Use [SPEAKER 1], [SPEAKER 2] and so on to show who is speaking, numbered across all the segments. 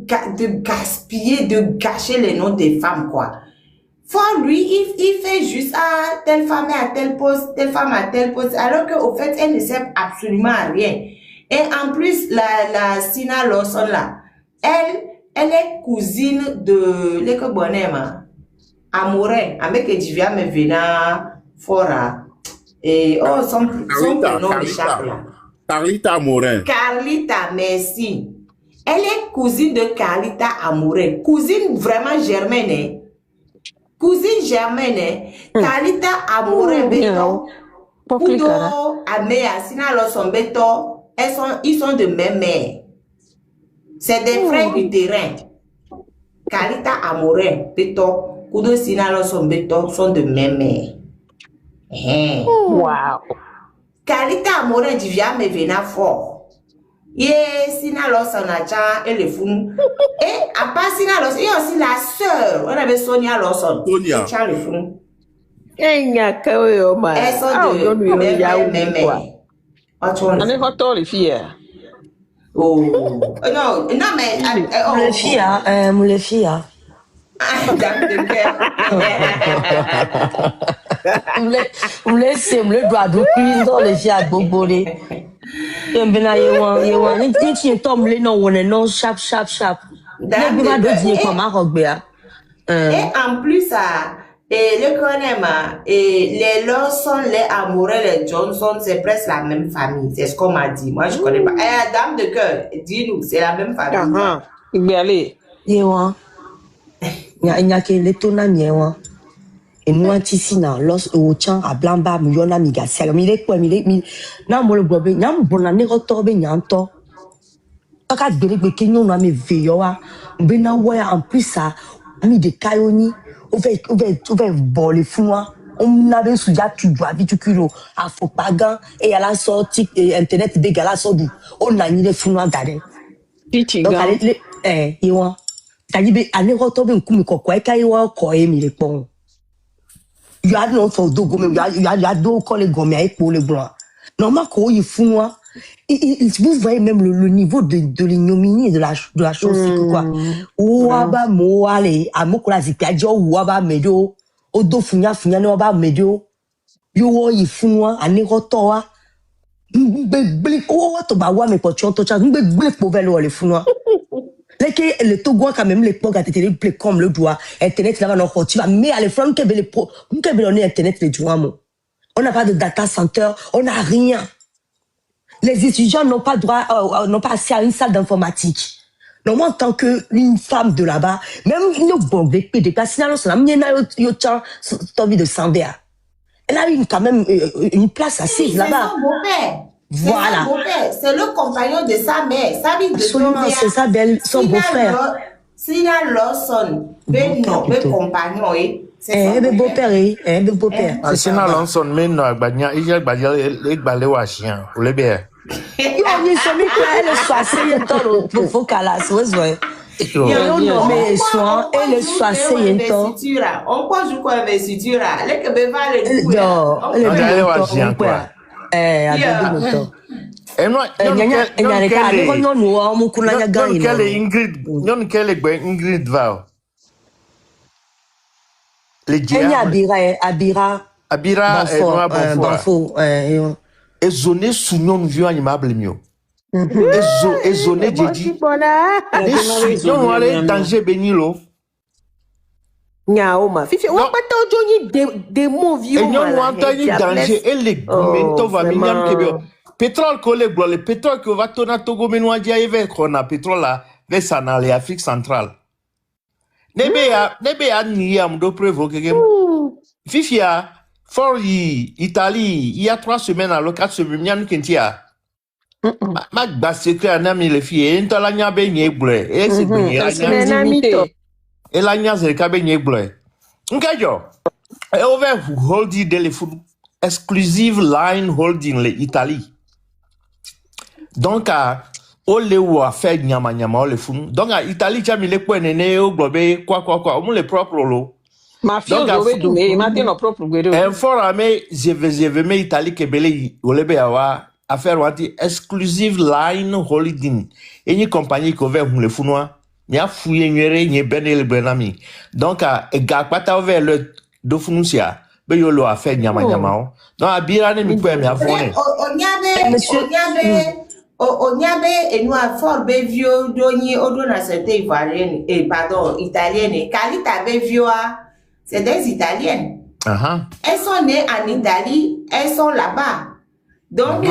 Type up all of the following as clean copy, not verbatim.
[SPEAKER 1] gaspiller, de gâcher les noms des femmes, quoi. For lui, il fait juste, telle femme est à tel poste, telle femme à tel poste, alors qu'au fait, elle ne sert absolument à rien. Et en plus, la Sina Lawson, là, elle est cousine de l'école Bonema, Amourin, avec Edivia Mevena, Fora, et son prénom m'échappe là.
[SPEAKER 2] Carlita Amourin.
[SPEAKER 1] Carlita, merci. Elle est cousine de Carlita Amourin, cousine vraiment germaine, hein? Cousine germaine, hein? Carlita Amourin, béton, Kudo, Amea, Sina Lawson, béton, ils sont de même mère. C'est des frères du terrain. Carlita Amourin, béton, Kudo, Sina Lawson, béton, sont de même mère.
[SPEAKER 3] Wow.
[SPEAKER 1] Carlita Amourin du Viam et Vena fort. Sina Lawson a et le fou. Et à part Sina Lawson, il y a aussi la sœur. On avait Sonia Lawson.
[SPEAKER 2] Sonia.
[SPEAKER 1] Tient le fou.
[SPEAKER 3] Elles
[SPEAKER 1] sont de même.
[SPEAKER 3] On est hot les filles.
[SPEAKER 1] Oh. Non, mais.
[SPEAKER 4] Les filles, les filles. Vous laissez le droit de cuire dans les filles à bobolé. Et
[SPEAKER 1] en plus, le Conema et les Lawson, les Amoureux, les Johnson, c'est presque la même famille. C'est ce qu'on m'a dit. Moi, je connais pas. Dame de cœur, dis-nous, c'est la même famille.
[SPEAKER 3] Il y aller.
[SPEAKER 4] Il y a que les tonamiers. Et nous, ici, lorsque au champ à Blamba, nous y a mis Gassel. Mais il est quoi, non, moi, le bobé, n'y a bon année retourné, n'y a un temps. Quand il y a des gens qui veillent, ben en plus ça, ami de Kayoni, ouvert bon les fous, on avait sous ya tu dois vite kilo, à faux pagan et à la sortie internet de gala sordi, on a mis les fous dans garden. Donc allez ils c'est-à-dire aller retourner un coup mais quoi Kayo quoi aimer les ponts. Il y a non son dos gomme, il y a deux collègues gomme pour les blancs. Normalement quoi ils font vous voyez même le niveau de l'ignominie de la chose c'est quoi. Ouaba moale amokola zipiajo ouaba medo odo funya no ba medo yo yi fun ani rotowa gbegble o to ba wa me pochon to cha gbegble po velo le fun Leke le Togo quand même les pogs a été les comme le doigt internet là va tu vas mais à les flancs que les pro que on est internet les doigts on n'a pas de data center on n'a rien. Les étudiants n'ont pas droit n'ont pas accès à une salle d'informatique. Non, moi, en tant qu'une femme de là-bas, même une bombe des sinon, ça n'a envie de s'en faire. Elle a eu quand même une place assise là-bas.
[SPEAKER 1] C'est son beau-père.
[SPEAKER 4] Voilà.
[SPEAKER 1] C'est le compagnon de sa mère. Ça veut dire
[SPEAKER 4] absolument, c'est sa belle, son beau-frère.
[SPEAKER 1] Sina Lawson, ben non, ben compagnon,
[SPEAKER 4] ben beau-père, ben beau-père.
[SPEAKER 2] Sina Lawson, mais non, il y a les balais ou chien, ou les bières.
[SPEAKER 4] Il sont mis que elle soit assez dans le focalas, non, mais soin, elle soit assez dans.
[SPEAKER 1] On pense quoi investiture là, les que ben va les coups.
[SPEAKER 4] Non,
[SPEAKER 2] elle est chien quoi. Ingrid va. Abira
[SPEAKER 4] Banfo
[SPEAKER 2] et zoné sous non vieux animable mieux. Et zoné dédi. Non allez danger benilo.
[SPEAKER 3] Nyaoma fifi on pas tant des mots vieux.
[SPEAKER 2] Et non entendu danger et les gomento va mignam kebio. Pétrole collé le pétrole que va tourner Togo menoa dia even qu'on a pétrole là vers sana l'Afrique centrale. Nebe a ni am do provoquer. Fifia for Italie il y a 3 semaines à 4 semaines nyam kentia. Ma ba secret anami les filles en la nya be nye ble e se gbe et la nya ze ka be nye ble. Nkajo e over holding de le food exclusive line holding le Italie. Donc o le wa fait nyama le fun donc Italie cha mi le po nene o globe quoi o le propre lo
[SPEAKER 3] ma fille do do ma te no propre gbedo
[SPEAKER 2] en fora me je vais me Italie ke bele o le be awa affaire wanti exclusive line holding any compagnie ko ve le funwa Mia fouye nyere nye benel benami. Donc e ga pata over le do funusia. Be yo lo a fait nyama nyama o. Donc abira ne mi po mi afone.
[SPEAKER 1] Onyabe enua fort be vieux doni odona c'était ivoirienne et pardon italienne. Kalita be vieux c'est des italiennes. Elles sont nées en Italie, elles sont là-bas. Donc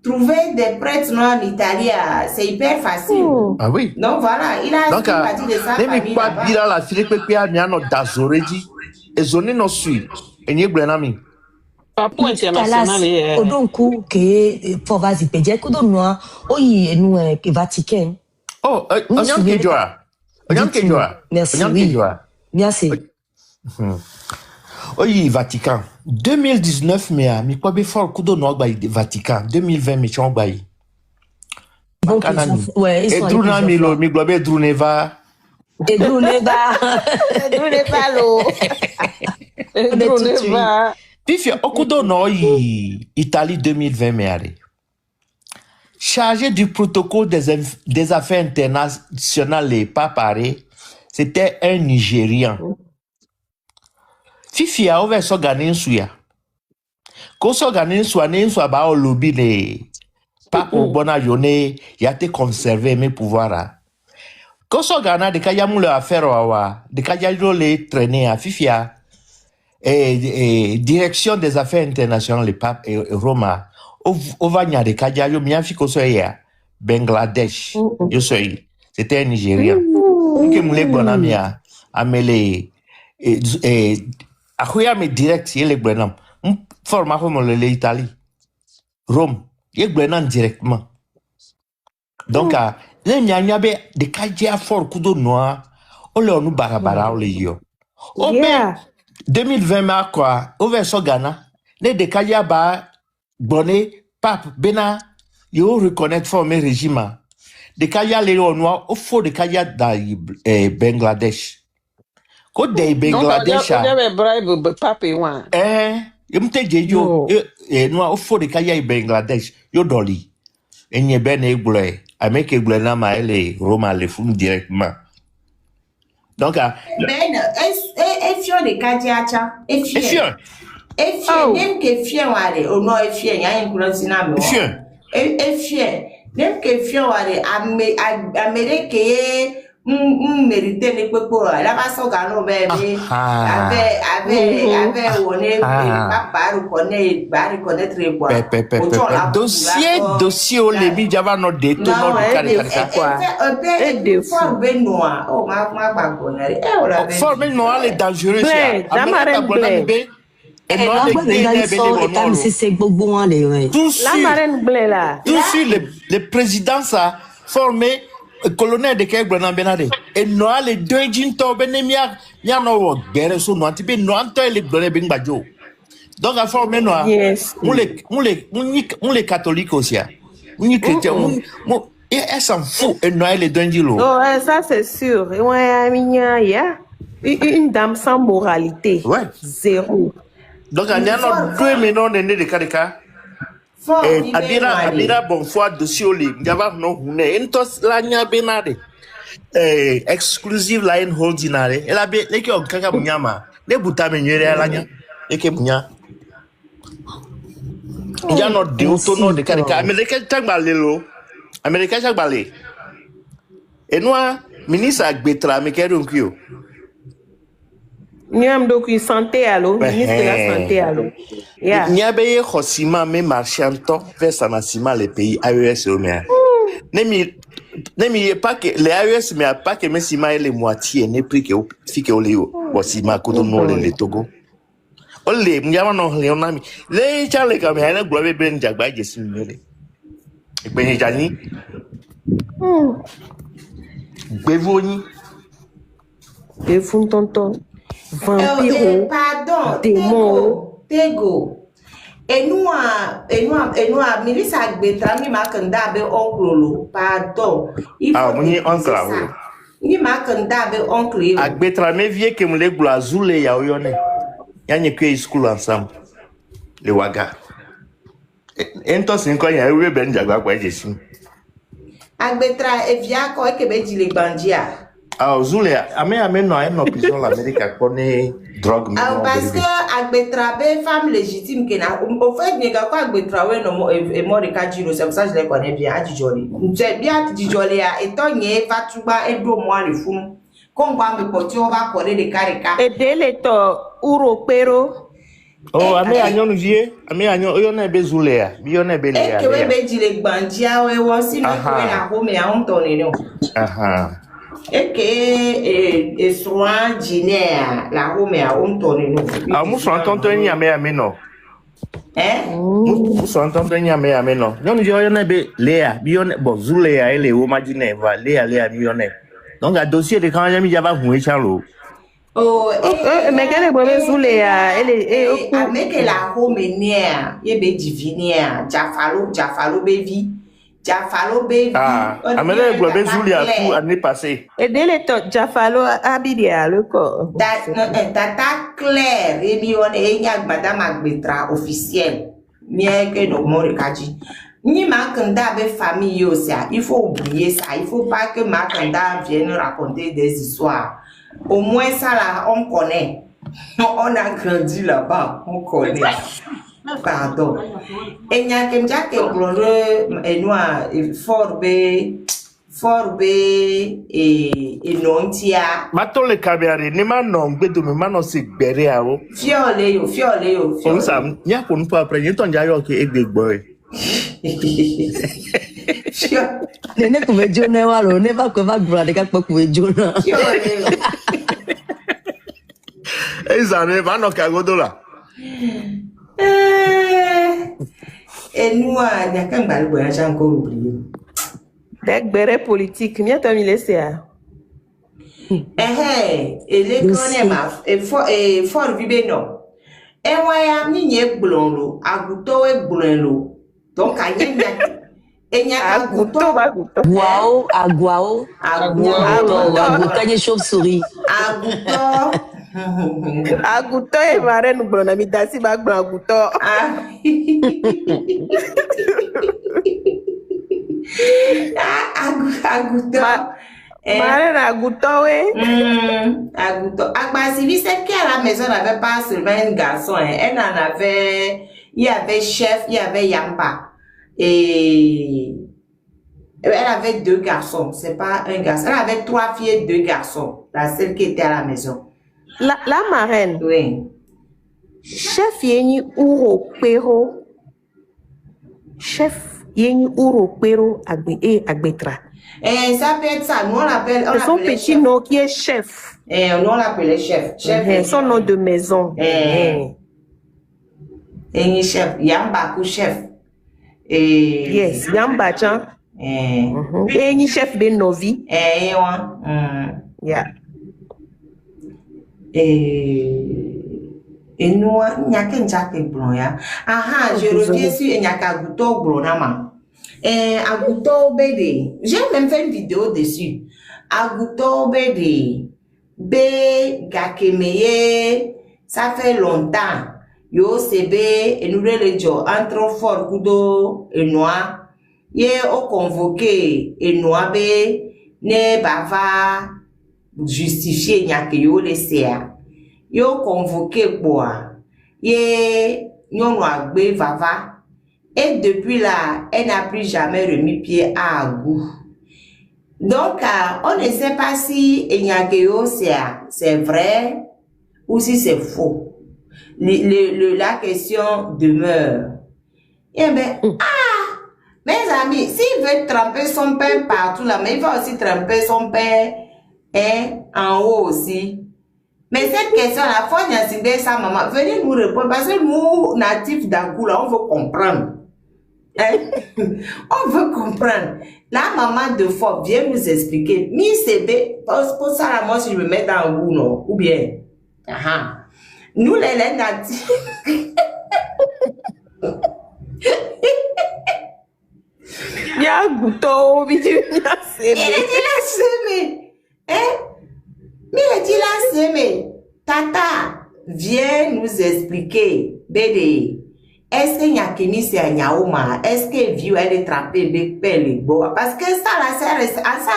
[SPEAKER 1] trouver des prêtres noirs en Italie, c'est hyper facile.
[SPEAKER 2] Ah oui.
[SPEAKER 1] Donc voilà, il a parti de sa famille là-bas.
[SPEAKER 2] Bira la fille que pia mi ano dazoreji. E zone no sui. Enye blenami.
[SPEAKER 3] Papo international
[SPEAKER 4] Odonku ke for vas pe je ko do noa oyi enu ke Vatican.
[SPEAKER 2] Oh, onyam ke joa. Merci.
[SPEAKER 4] Merci.
[SPEAKER 2] Oyi Vatican 2019 mais mi kwa be for kudo no gba Vatican 2020 mi chon gba yi.
[SPEAKER 4] Donc ouais, ils sont
[SPEAKER 2] Edruna mi lo mi globe Edruneva.
[SPEAKER 3] Edruneva lo. Edruneva.
[SPEAKER 2] Puis okudo no yi Italie 2020 mais are. Chargé du protocole des affaires internationales et pas paré, c'était un Nigérian. Fifi a ouvert son ganin souya. Quand son ganin soit né, soit ba au lobby les pas pour bona yone, y a été conservé mes pouvoirs. Quand son ganin de kaya moule affaire wa, de kaya le traîner à Fifi a direction des affaires internationales les pape et Roma. Ovanya de kaya yo miafi koso ya Bangladesh. Yo soy. C'était un Nigérien. Que moule bonamia amele Ahoya me direct yele gbenam. Forma comme le Italie. Rome. Yele gbenam directement. Donc le nyanyabe de kajia for kudo noa. Ole onu barabara ole yo. O ben 2020 ma quoi. Over so Ghana. Ne de kajia ba bonne pape bena yo reconnaître forme régime. De kajia le noa o fo de kajia da Bangladesh. Ko de Bangladesh
[SPEAKER 3] a bribe pape wan
[SPEAKER 2] yemte jejo no o fo de kaya Bangladesh yo doli enye ben egble ameke egble na ma ele Roma le fun directement donc
[SPEAKER 1] ben efio de kajiacha efio nem ke fien wale o no efio yan include na me efio nem ke fien wale Amerique mérité les peuples la façon gano bébé avec on est pas reconnaître les bois
[SPEAKER 2] dossier au lebi java no de to no de
[SPEAKER 1] quoi fort benoît oh ma connaît
[SPEAKER 2] fort benoît est dangereux
[SPEAKER 3] la marine bleue là
[SPEAKER 2] tout sur le président ça formé colonel de Kegbrana Benade et noa le dojinto benemia ya no wo bere so no antibe no anto le blonel ben bajo donc à former noa les catholiques aussi les chrétiens et elles s'en fout et noa le dojilo
[SPEAKER 3] oh ça c'est sûr ouais minya ya une dame sans moralité zéro
[SPEAKER 2] donc on a no 2 millions de kadeka adira bon foi dossier oli ngaba no hune entos la nya benade exclusive line holding are ela be leke on kaka munyama ne buta menwere la nya leke munya ya no de auto no de kadeka america tagbalelo america tagbale enwa ministre agbetra me kedo nkio
[SPEAKER 3] Niam doku santé allo ministre de la santé allo
[SPEAKER 2] yeah niabeye khosima me marchanto versa nasima les pays AES omea nemi pas que les AES mais pas que mesima et les moitié ne prix que fike oleo bosima ko no le Togo ole mnyama no leonami le chale ka me na globe ben jagba jesu mele igbenye jani gbevoni
[SPEAKER 3] defun tonton vampiro
[SPEAKER 1] pardon
[SPEAKER 3] démon
[SPEAKER 1] tego enua milisa gbetra mi makanda be onklolo pardon
[SPEAKER 2] muni onkla
[SPEAKER 1] mi makanda be onklolo
[SPEAKER 2] agbetra me vie ke mule glo azule ya oyone yanye kwe school ensemble le waga entos nko ya ewe ben jagba kwa jesu
[SPEAKER 1] Agbetra et via quoi que be dit les bandia.
[SPEAKER 2] Ah, Zulea, ame non, elle n'a prison l'Amérique à connaître drogue.
[SPEAKER 1] Ah, parce que Agbetra be femme légitime que na. Au fait, n'y a quoi Agbetra ouais non et mort de Kajiro, c'est pour ça que je les connais bien à Dijoli. C'est bien Dijoli à étant n'y va tu vas et do moi le fou. Comme va me porter, on va coller des caricats.
[SPEAKER 3] Et dès les temps, Uro Pero.
[SPEAKER 2] Oh, ame agnon vie, ame agnon, yo na be Zulea, yo na be Lea.
[SPEAKER 1] Et que we be dit les bandia ouais aussi nous que la home et on tourne non.
[SPEAKER 2] Aha.
[SPEAKER 1] Et que et soin dîner la home et on tourne non.
[SPEAKER 2] Ah, nous sommes entendus ni ame non. Nous sommes entendus ni ame non. Non, yo na be Lea, yo na bon Zulea elle est au madine va Lea mi yone. Donc à dossier de quand jamais jaba voué charlo.
[SPEAKER 1] Oh,
[SPEAKER 3] mais quelle est bonne Zulea? Elle est
[SPEAKER 1] avec la home nia, ye be divinia, Jafalo baby. Jafalo baby.
[SPEAKER 2] Ah, amena globe Zulea tout année passée.
[SPEAKER 3] et dès les temps, Jafalo Abidia le corps.
[SPEAKER 1] Tata Claire, et bien on est madame Agbetra officielle. Mien que nos morts kaji. Ni Makanda avec famille aussi, il faut oublier ça. Il faut pas que Makanda vienne raconter des histoires. Au moins ça là, on connaît. On a grandi là-bas, on connaît. Pardon. Et il y a quelqu'un qui est noir, fort B et non tia.
[SPEAKER 2] Maton le cabiare, ne ma non, beto me ma non se bere awo.
[SPEAKER 1] Fiole yo.
[SPEAKER 2] On ça, nya pour nous pas après, y ton jayo que e big boy.
[SPEAKER 4] Nene kume jona walo, ne va kuva brother ka kume jona.
[SPEAKER 2] E zane va no kagodo la.
[SPEAKER 1] Et nous, il y a qu'un bal boy, j'ai encore oublié.
[SPEAKER 3] Bere politique, mieux t'as mis laissé.
[SPEAKER 1] Et les connaissances, et fort vibé non. Et moi, il y a un blond, à gouto et blond. Donc, il y a un gouto.
[SPEAKER 4] Guao, aguao. Aguao, chauve-souris.
[SPEAKER 1] Agouto.
[SPEAKER 3] Agouto et marraine ou blond, ami d'assi bag blanc agouto.
[SPEAKER 1] Agouto.
[SPEAKER 3] Marraine agouto, oui.
[SPEAKER 1] Agouto. Agba-Sivi, c'est qu'à la maison n'avait pas seulement un garçon, elle en avait, il y avait chef, il y avait Yamba. Et elle avait 2 garçons, c'est pas un garçon. Elle avait 3 filles et 2 garçons, la seule qui était à la maison.
[SPEAKER 3] La marraine.
[SPEAKER 1] Oui.
[SPEAKER 3] Chef Yeni Uro Pero. Chef Yeni Uro Pero Agbetra.
[SPEAKER 1] Et ça peut être ça. Nous on l'appelle.
[SPEAKER 3] C'est son petit nom qui est chef.
[SPEAKER 1] Et nous on l'appelait chef.
[SPEAKER 3] Son nom de maison.
[SPEAKER 1] Et chef. Yamba chef. Et.
[SPEAKER 3] Yes, Yamba Chan. Et chef de Novi. Yeah.
[SPEAKER 1] Et nous, il n'y a qu'un jack blanc, ya. Je reviens sur il n'y a qu'un gouto blanc, nama. Et Agouto Bede, j'ai même fait une vidéo dessus. Agouto Bede, B, Gakemeye, ça fait longtemps. Yo, CB, et nous les gens, entre fort, Goudo, et noir. Yé, au convoqué, et noir, B, ne bava, justifié, n'y a que yo laissé. Yo convoqué quoi? Yé, yon noir, B, vava. Et depuis là, elle n'a plus jamais remis pied à Agou. Donc, on ne sait pas si Enyageo c'est vrai ou si c'est faux. La question demeure. Eh bien, mes amis, s'il veut tremper son pain partout là, mais il va aussi tremper son pain en haut aussi. Mais cette question, la fois, il y a sa maman, venez nous répondre parce que nous, natifs d'Agou, là, on veut comprendre. On veut comprendre. La maman de Fort vient nous expliquer. Mi CB, pour ça, là, moi, si je me mets dans le goût, non? Ou bien, nous, les natifs.
[SPEAKER 3] Il y a un gouton, il y a
[SPEAKER 1] semé. Mais il dit la semé. Tata, viens nous expliquer, bébé. est-ce qu'il y a qui c'est un yaouma? Est-ce que vieux elle est trempée avec pelle bois? Parce que ça là, ça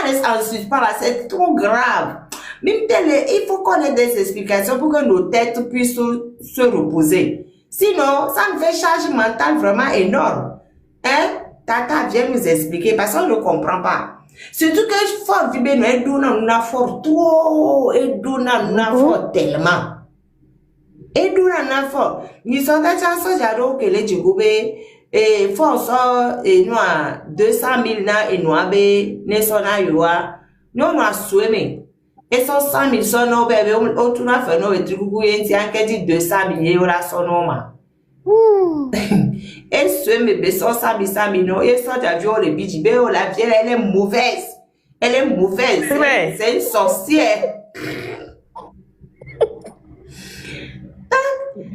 [SPEAKER 1] reste en suspens là, c'est trop grave. Même il faut qu'on ait des explications pour que nos têtes puissent se reposer. Sinon, ça nous fait charge mentale vraiment énorme. Hein? Tata vient nous expliquer parce qu'on ne comprend pas. Surtout que je fort vibrer nous donne fort trop et donne fort tellement. Et donne fort. Nous sommes des chansons j'adore que les djigobé et force et nous 200 000 na et nous abe ne sona yoa nous nous souhaitons et 100 000 sono bébé autour na fait nous et truc yenti anke dit 200 000 la sono ma. Et ce bébé 100 000 non et ça t'as le bijibé oh la vieille elle est mauvaise. Elle est mauvaise. C'est une sorcière.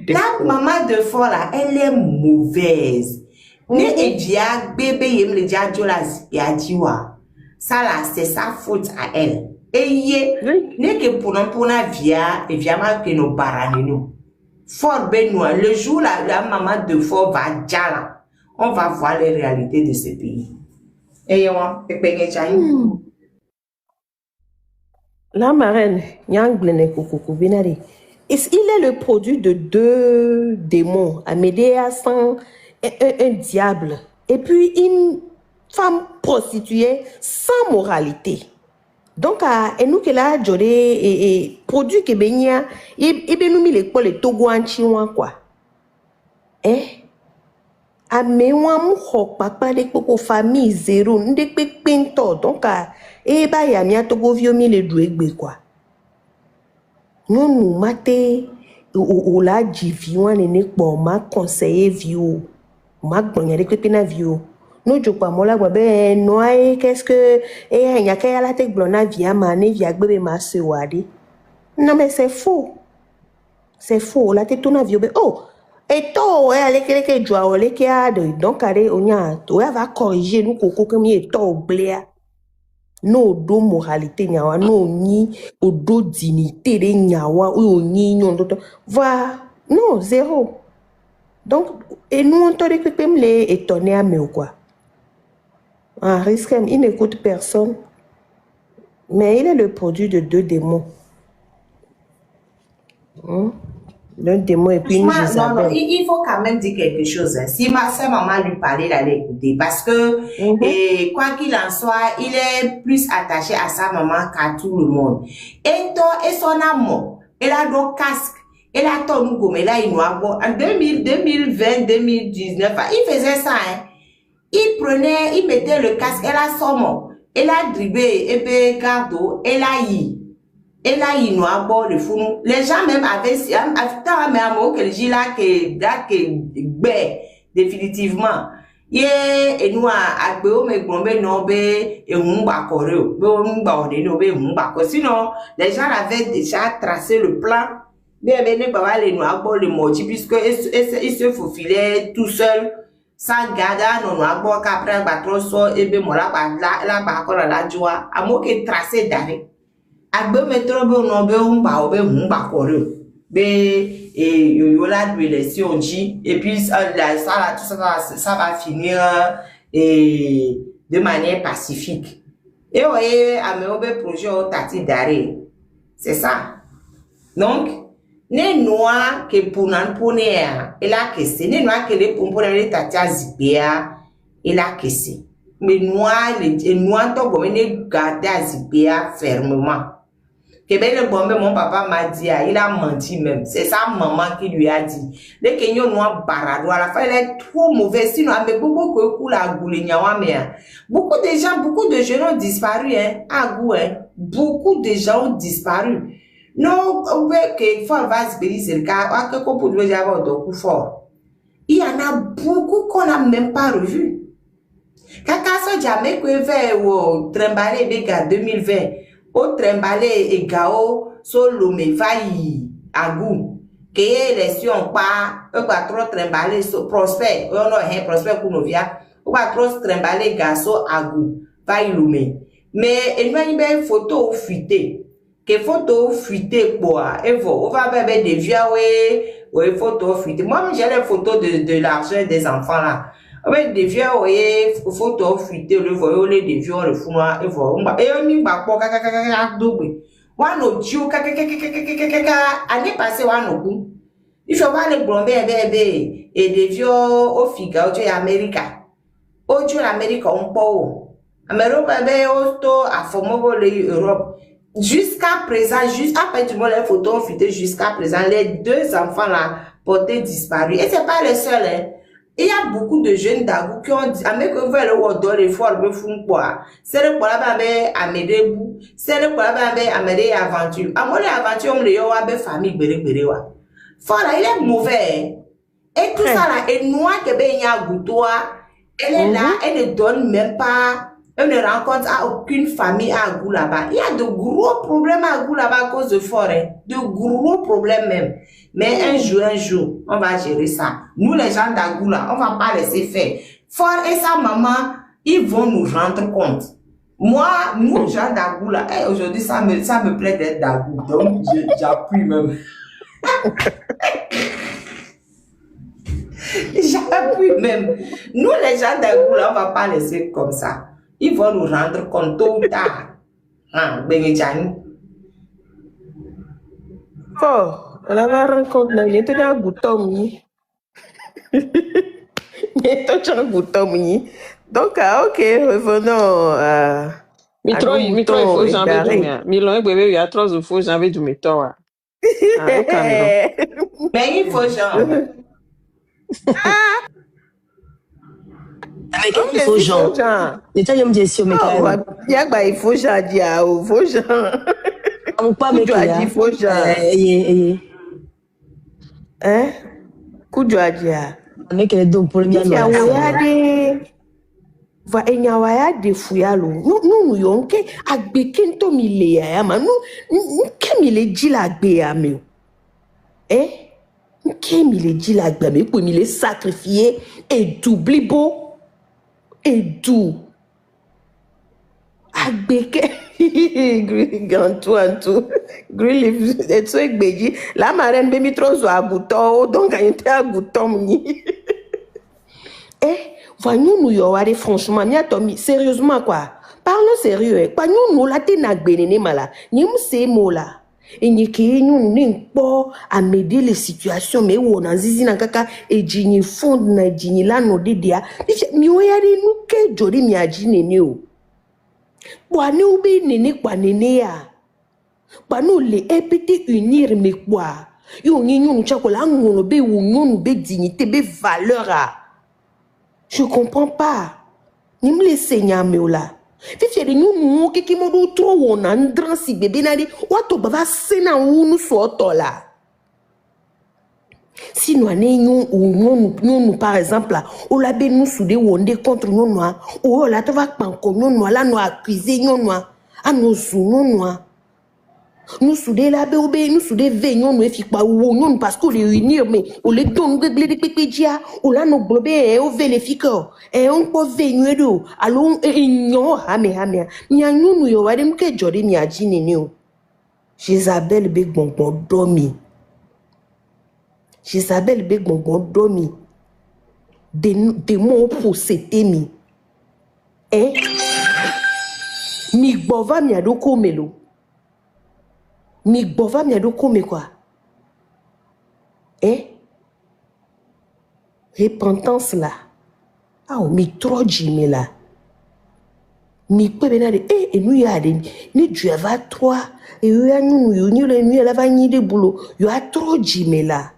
[SPEAKER 1] La maman de fort là, elle est mauvaise. Ne edia bébé yem le dia jola zipiadiwa. Ça là, c'est sa faute à elle. Et yé, ne que pour na via et via ma que nos baranino. Fort Benoît, le jour là, la maman de fort va djala. On va voir les réalités de ce pays. Et on,
[SPEAKER 3] La marraine, Yang Blene Kukuku Binari. Il est le produit de 2 démons, Amédéa sans un diable, et puis une femme prostituée sans moralité. Donc, et nous qui l'a jodé et produit que benya, et ben nous mis l'école et Togo en chinois quoi. Eh? Améwa mouhok papa de koko famille zéro, n'dek pek pinto, donc et bah y'a mia Togo vieux mi le doué quoi. Nous maté ou la jiviwan ne bon ma conseiller vieux ma gagné de pépina vieux nous je pas moi là ben noy qu'est-ce que et y a qu'à la tête blonde via mané via bébé ma sewadi non mais c'est faux la tête ton vieux oh et toi elle est que joie elle qui a donc allez on y a toi va corriger nous coco comme il est toi bléa no do moralité nyawa no ni o do dignité de nyawa ou ni non va non zéro donc et nous on t'aurait que même les étonner à me quoi un risque il n'écoute personne mais il est le produit de 2 démons d'un démon et puis une Jézabel.
[SPEAKER 1] Non, il faut quand même dire quelque chose. Hein. Si sa maman lui parlait, il allait écouter. Parce que, quoi qu'il en soit, il est plus attaché à sa maman qu'à tout le monde. Et son amour, elle a donc casque. Elle a ton gomme, là, il noie. En 2020, 2019, il faisait ça, hein. Il mettait le casque, elle a son mot. Elle a dribé, et puis, gardo, elle a y. Et là, il nous a bon le fou. Les gens même avaient, mais à moi, que le gilet définitivement. Et nous, à Béo, mais bon, non, et on va correr, sinon, les gens avaient déjà tracé le plan. Mais, les noirs, bon, le motif, puisque il se faufilait tout seul, sans garder, non, bon, qu'après, battre so, et bien, moi, là, la joie, à moi, qui tracé d'arrêt. Agbe metro be no be humba kore be et yo la l'élection dit et puis ça va finir et de manière pacifique et voyez améobe projet au tati d'arrêt c'est ça donc ne noa que pour nan poner et la que c'est ne noa que les pour les tati azipea et la que c'est mais noa to comme ne garder azipea fermement. Que ben le bon, mon papa m'a dit, il a menti même. C'est sa maman qui lui a dit. Les Kenyans noirs barado, à la fin, elle est trop mauvaise. Sinon, mais beaucoup beaucoup de jeunes ont disparu, hein. À goût, hein. Beaucoup de gens ont disparu. Non, on veut que fort va se bénir, c'est le cas. Que qu'on peut déjà avoir d'autres coups forts. Il y en a beaucoup qu'on n'a même pas revu. Kaka so jamais que fait au Trembalé Bega 2020. Au Trembalé et Gao, solo me vaille à goût. Que les sions pas, pas trop Trembalé, prospect, on a un prospect pour nous via, ou pas trop Trembalé gaso à goût, vaille lumé. Mais, il y a une photo fuitée. Que photo fuitée quoi, et vous, on va faire des vieux, Oui, photo fuite. Moi, j'ai les photos de l'argent des enfants là. Avec des vieux, oui, photo fuite, le voyez, les vieux, le fou noir, et voilà. Et on y va pour double. One au Dieu, année passée, one au bout. Il faut voir les blondes, bébé, et des vieux au Figaro, tu es Amérique. Au Dieu, l'Amérique, on peut. Amérique, bébé, au sto, à Fomobo, l'Europe. Jusqu'à présent, juste après tout le monde les photos fuitées, jusqu'à présent, les deux enfants là, portés disparus. Et c'est pas les seuls, hein. Il y a beaucoup de jeunes d'Agou qui ont dit, mais que veulent le Wodor et fort le font quoi. C'est le quoi là, Amédée Bou. C'est le quoi là, Amédée Aventure. À moi, l'aventure, on le yo, abe famille, béré, wa. Fort là, il est mauvais. Et tout ça là, et noir que ben y a Goutoua, elle est là, elle ne donne même pas, elle ne rencontre à aucune famille à Agou là-bas. Il y a de gros problèmes à Agou là-bas à cause de forêt. De gros problèmes même. Mais un jour, on va gérer ça. Nous, les gens d'Agou là, on va pas laisser faire. Fort et sa maman, ils vont nous rendre compte. Moi, nous, les gens d'Agou là, aujourd'hui, ça me plaît d'être d'Agou. Donc, j'appuie même. J'appuie même. Nous, les gens d'Agou là, on va pas laisser comme ça. Ils vont nous rendre compte tôt ou tard. Hein, Benedjani.
[SPEAKER 3] Oh, on va rencontrer là, il était dans bouton ni. Il était dans bouton ni. Donc, ok, revenons à
[SPEAKER 5] Mitro,
[SPEAKER 3] nos
[SPEAKER 5] mitro, il faut
[SPEAKER 3] moutons
[SPEAKER 5] jamais
[SPEAKER 3] égarés.
[SPEAKER 5] dormir. Milon, bébé, il y a trop de faux, jamais du métaux. Ah, au Cameroun.
[SPEAKER 1] Mais il faut genre.
[SPEAKER 4] Avec
[SPEAKER 3] Ok,
[SPEAKER 4] il faut
[SPEAKER 3] il
[SPEAKER 4] genre.
[SPEAKER 3] faut genre.
[SPEAKER 4] Les gens, ils me disent, si on me
[SPEAKER 3] Oh,
[SPEAKER 4] calme.
[SPEAKER 3] il faut genre dire, il faut genre.
[SPEAKER 4] On pas me
[SPEAKER 3] Kujo a dit,
[SPEAKER 4] calme.
[SPEAKER 3] il faut genre. Hein? Kujo a dit,
[SPEAKER 4] Avec les deux pour le bien.
[SPEAKER 3] il y a des. Va enyawaya de fuyalo nu yonke agbe kento mile ya ma nu nke mile jila agbe ya me nke mile jila agbe me po mile sacrifier et doubli bo et dou agbe ke gantou grill et so egbeji la marraine be mi trozo aguto donc ayente agutom ni nous y avoir franchement, sérieusement quoi. Parlons sérieux. Pas nous la te na gbenene mala. Ni m'se mola. Et ni ki nous n'impo à m'aider les situations mais où on a zizi na kaka et jini fond na jini la no de dia. Mi oyari nous ke jori mi ajine ne o. Kwa ne ube nene kwa nene ya. Kwa nous les épéter unir me quoi. Yo ni nous chakola ngono be ou nous be dignité be valeur a. Je comprends pas. Ni me laisser nyame là. Fifi de nous qui mo trop on andran si bébé na di wato baba sena unu soto là. Si nous nous par exemple là, on l'a ben nous soudé wonde contre nous noa, ou là tu vas panko nous noa là nous accuser nous noa, à nous sou nous noa. Nous soudé là bé nous soudé veillons nous effic pas ou nous parce qu'on les réunir mais on les donne nous régler des pépédia ou là nous blobé on veut les fico et on peut venir do alors non hame nya nous yo wade mke jodi mi ajine ni o Jezabel be gbongbon domi Jezabel be gbongbon domi des mots pour c'était mi mi gbova mi adoko melo mi gbova mi adoko me quoi repentance là mi trop jimé là mi pe benade et nous y a des ni Dieu va toi et nous ya nous le nous la va ni de boulot yo a trop jimé là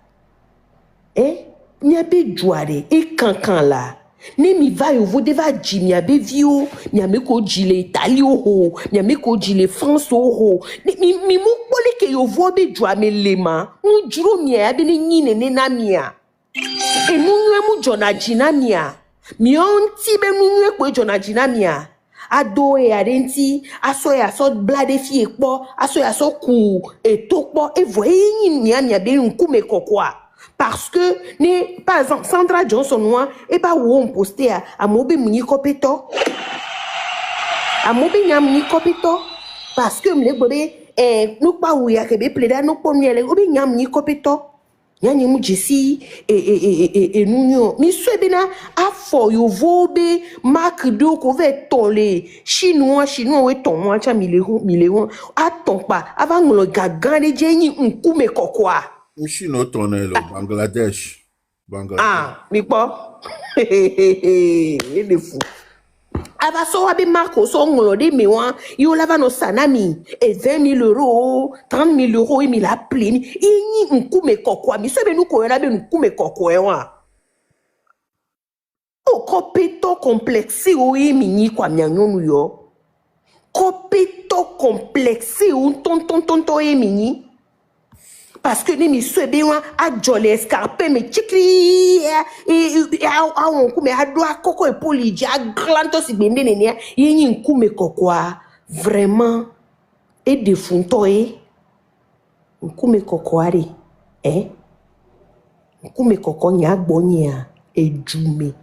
[SPEAKER 3] ni a be joare et kankan là ni mi va yo vo deva jimi a be vio mi a me ko jile Italie ho mi a me ko jile France ho mi mu pole ke yo vo be joa me lema mu juro mi a be ni nyine ne na mia e nu mu jona jina mia mi on ti be nu ko jona jina mia ado e arenti aso ya so blade fi epo aso ya so ku e to po e voye mia be nku me kokwa. Parce que, par exemple, Sandra Johnson, moi, et pas où on postait à Mobi Mouni Kopito. À Mobi Mouni Kopito. Parce que, nous pas où il y a que des plaider, nous pas mieux, Mobi Mouni Kopito. Nyani mu jesi enunyo. Mi swebina afo yo vobe marque de ko ve tole chinois we ton moi cha mileron attends pas avant le gagan de jeni nkume kokwa.
[SPEAKER 2] Chine tonne le Bangladesh.
[SPEAKER 3] Ah, mi pas. Il est fou. Ava so wabe marque so ngolo de mewa yo lava no sanami et 20 000 euros 30 000 euros et mi la pleni ini nkume kokwa mi swebe nu ko na be nkume kokwa wa. O kopito complexe o emini kwa mianyonu yo. Kopito complexe o ton emini. Parce que ni mi swebe wa a jole escarpe me chikri a on kume a doa koko epoli ja glanto si bende nenia yeni nkume kokwa vraiment e defunto nkume kokwari nkume koko nya gbonya ejume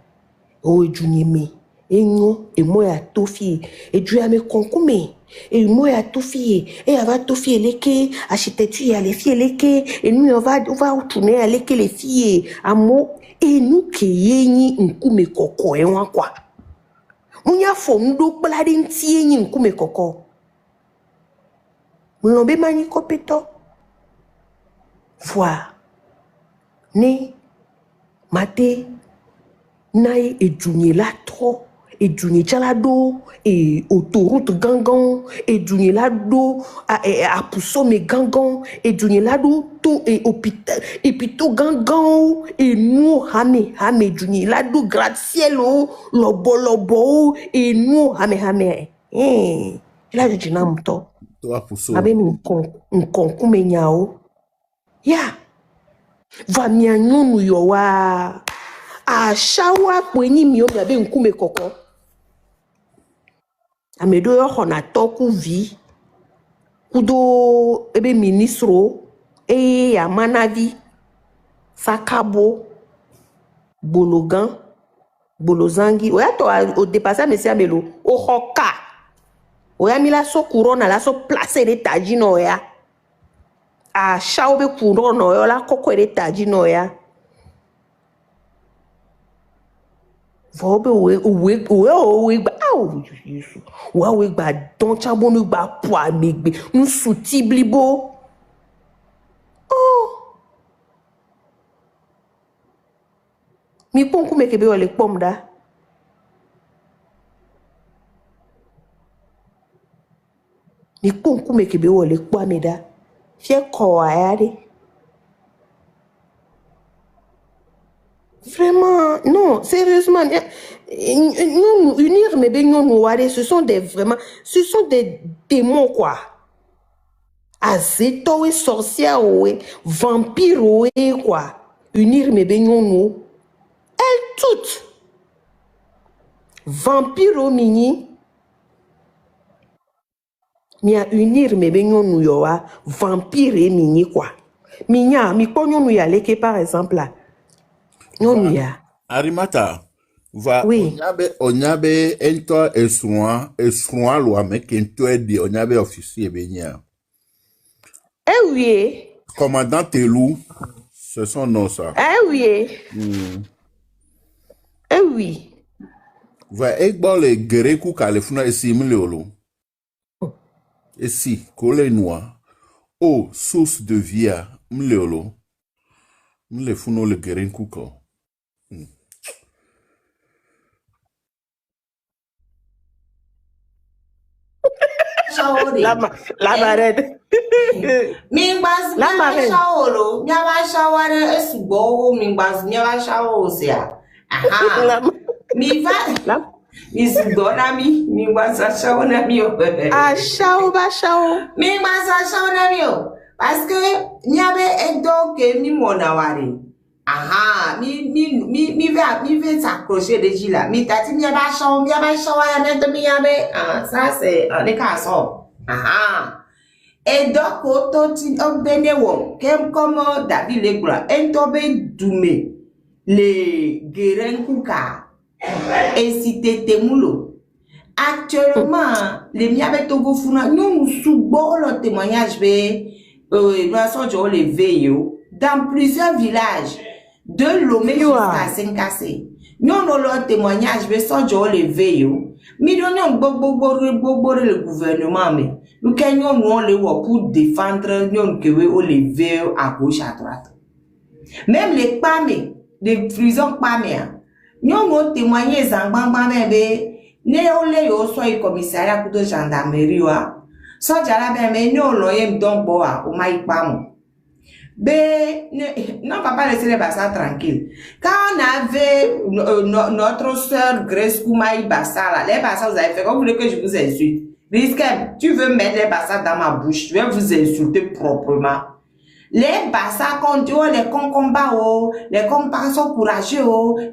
[SPEAKER 3] o ejunyeme enyo emoya tofi ejuyame konkume emoya tofi ava tofi eleke architecture ya les filles eleke nous on va tourner eleke les filles amo nous ke yenyi nkume koko enwa kwa munya fondo blade nti yenyi nkume koko mulombe mani kopeto voi ne mate nae ejunye la trop ejunye chalado et autoroute gangan ejunye lado a poussome gangan ejunye lado to et hôpital et pito gangan et nous hame ejunye lado gratte-ciel lobo et nous hame là je dis na mto
[SPEAKER 2] Toi pousso.
[SPEAKER 3] abe mi nkonku menyao ya va mianyonu yo wa a shawa kwenyi mio mi abe nkume koko amedo yo hona toku vi kudo ebe ministro ya manavi sakabo bolozangi oya to o dépasser monsieur amelo o hoka oya mila so couronne la so placer de tajino ya a shawo be couronne yo la koko de tajino ya vobe we gba Yesu wa we gba don chabonu gba po amegbe nsu tiblibo mi ponku mekebe ole pomda mi ponku mekebe ole kwameda fie ko ayade. Vraiment, non, sérieusement, non, unir mes baignons ce sont des démons, quoi. Azeto et sorcière, vampire, quoi. Unir mes baignons, elles toutes. Vampire, mini. Mia unir mes baignons, vampire, mini, quoi. Minya, mi pognon, leke, par exemple, là. Non, ya.
[SPEAKER 2] Arimata, va
[SPEAKER 3] Oui.
[SPEAKER 2] onyabe ento esroa lo ame kento edi onyabe officier benya.
[SPEAKER 3] Eh oui.
[SPEAKER 2] Commandant Telou, c'est son nom ça.
[SPEAKER 3] Eh oui. Eh oui.
[SPEAKER 2] Va ekbo le gereku kalefuna esi mleolo. Esi kole noa. O source de via mleolo. Mlefuno le gereku ko.
[SPEAKER 3] La marraine.
[SPEAKER 1] Mingbaz
[SPEAKER 3] La marraine.
[SPEAKER 1] shaolo, nyaba shawara esugbo mingbaz nyaba shawo sia. Aha. Mi va. Mi sugbo na mi mingbaz shawo na mi o.
[SPEAKER 3] Ah, chao ba chao.
[SPEAKER 1] Mingbaz shawo na mi o. Parce que nyabe edo ke mi monawari. Aha, mi va s'accrocher de gila. Mi tati nyaba shawo ya net mi yabe. Ah, ça c'est un écart. Aha. Et donc, autant bénéwon, comme David Legura, et tobe doumé, les guérenkouka, et si t'étais moulo. Actuellement, les miabé togofuna, nous sous bon le témoignage, nous sommes les veilleux, dans plusieurs villages, de Lomé jusqu'à Senkase. Nous avons leur témoignage, mais sans Dieu les veille. Mais nous avons le gouvernement, mais nous avons les pour défendre, nous les veille à gauche, à droite. Même les PAME, les prisons PAME, nous avons témoigné, ne ole soit commissariat de gendarmerie wa so jara be me ne oloye donc bo a o mai pamo non papa laissez les bassa tranquille quand on avait notre sœur Grace Koumaï Bassa là les bassa vous avez fait comme vous voulez que je vous insulte Riskem, tu veux mettre les bassa dans ma bouche je vais vous insulter proprement. Les bassa quand les concombats les combats sont courageux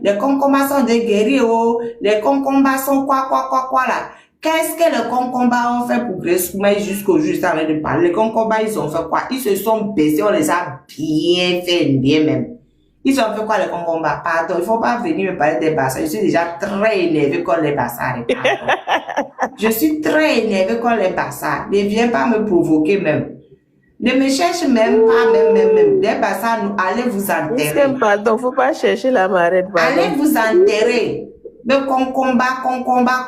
[SPEAKER 1] les concombats sont des guerriers les concombats sont quoi là. Qu'est-ce que les concombats ont fait pour Grace Koumaï jusqu'au juste avant de parler? Les concombats ils ont fait quoi? Ils se sont baissés, on les a bien fait, bien même. Ils ont fait quoi les concombats? Pardon, il faut pas venir me parler des bassa. Je suis déjà très énervé quand les bassa. Je suis très énervé quand les bassa. Ne viens pas me provoquer même. Ne me cherche même pas, même. Les bassa, allez vous enterrer.
[SPEAKER 5] Pardon, faut pas chercher la marette.
[SPEAKER 1] Allez vous enterrer. Mais concombat,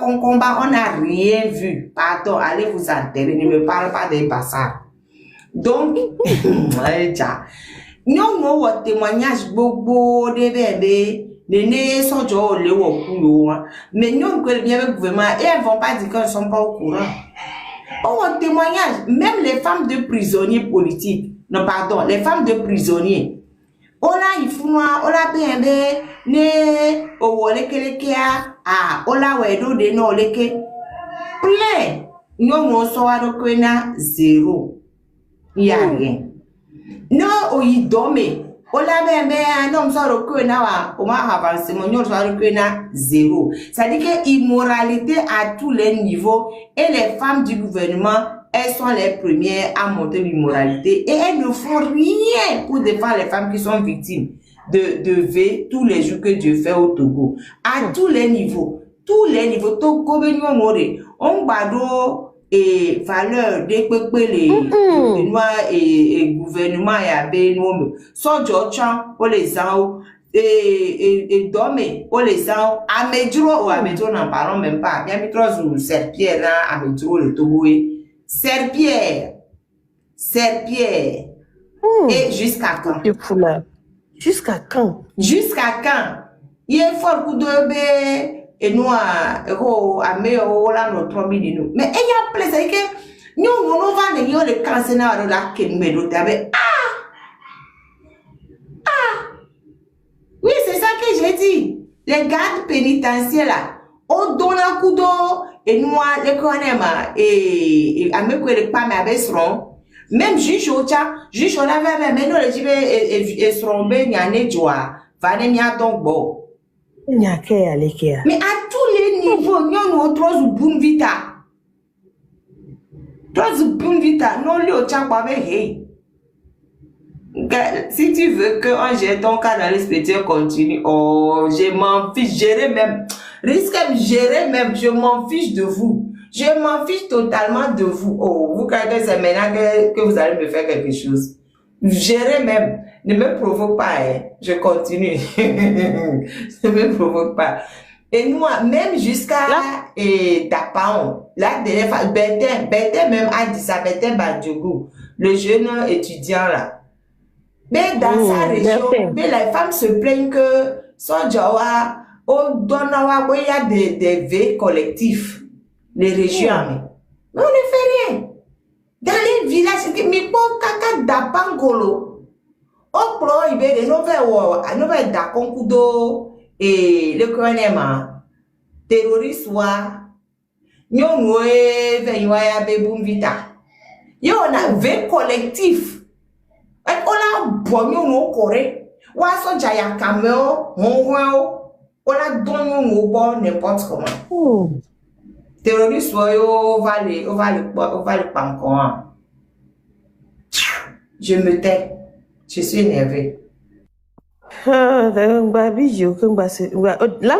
[SPEAKER 1] on n'a rien vu. Pardon, allez vous enterrer. Ne me parle pas des bassa. Donc, nous avons un témoignage beaucoup de bébés. Les sont déjà les mais nous, le gouvernement, et elles ne vont pas dire qu'elles ne sont pas au courant. Un témoignage, même les femmes de prisonniers politiques, non pardon, les femmes de prisonniers, on a il faut on a bien ne o wole kelekia on a wedo de no leke plein nous on soit reconnaît zéro il y a rien non o y dorme on a bien non soit reconnaît wa on a avancé mon nous soit reconnaît zéro ça dit que immoralité à tous les niveaux et les femmes du gouvernement elles sont les premières à monter l'immoralité et elles ne font rien pour défendre les femmes qui sont victimes de V tous les jours que Dieu fait au Togo. À tous les niveaux. Togo, on bado et valeur des les noirs et gouvernement et abbé nous. Sans Georgian, on les a et dormir, on les a à Medro ou à Medro n'en parlons même pas. Bien Medro ou Serpierre là à Medro le Togo. Serpierre. Et jusqu'à quand?
[SPEAKER 3] Jusqu'à quand?
[SPEAKER 1] Jusqu'à quand? Il est fort coup de bé et nous à meilleur là notre nous. Mais il y a plaisir que nous va ne le cancer là la que nous tabe. Oui, c'est ça que j'ai dit. Les gardes pénitentiaires là, on donne un coup d'eau et nous les connaissons et à me que les pas mais seront même juge on avait mais nous les et seront ben y joie va ne mia donc bon
[SPEAKER 3] Il y a qu'à aller qu'à.
[SPEAKER 1] mais à tous les niveaux nous on trop boom vita non le au tcha pas hey si tu veux que on jette ton cas dans l'expédition continue oh je m'en fiche gérer même risque de gérer même je m'en fiche de vous. Je m'en fiche totalement de vous. Oh, vous croyez que c'est maintenant que vous allez me faire quelque chose. Gérez même. Ne me provoque pas, hein. Je continue. Ne me provoque pas. Et nous, même jusqu'à Tapaon, la dernière fois, Bertin même a dit ça, Bertin Badjougou, le jeune étudiant là. Mais dans sa région, mais les femmes se plaignent que son Jawa, au Donawa, il y a des V collectifs. Les régions, mais on ne fait rien. Dans les villages, mais pour caca d'apangolo, on prend des nouvelles d'aconcudo et le gouvernement terroriste nous veillons beboum vita. Yo on a 20 collectifs. On a bon au Corée. Ou à son jaya cameo, on a donné au bon n'importe comment. Terroriste, on va le pancoin. Je me tais. Je suis énervé.
[SPEAKER 3] La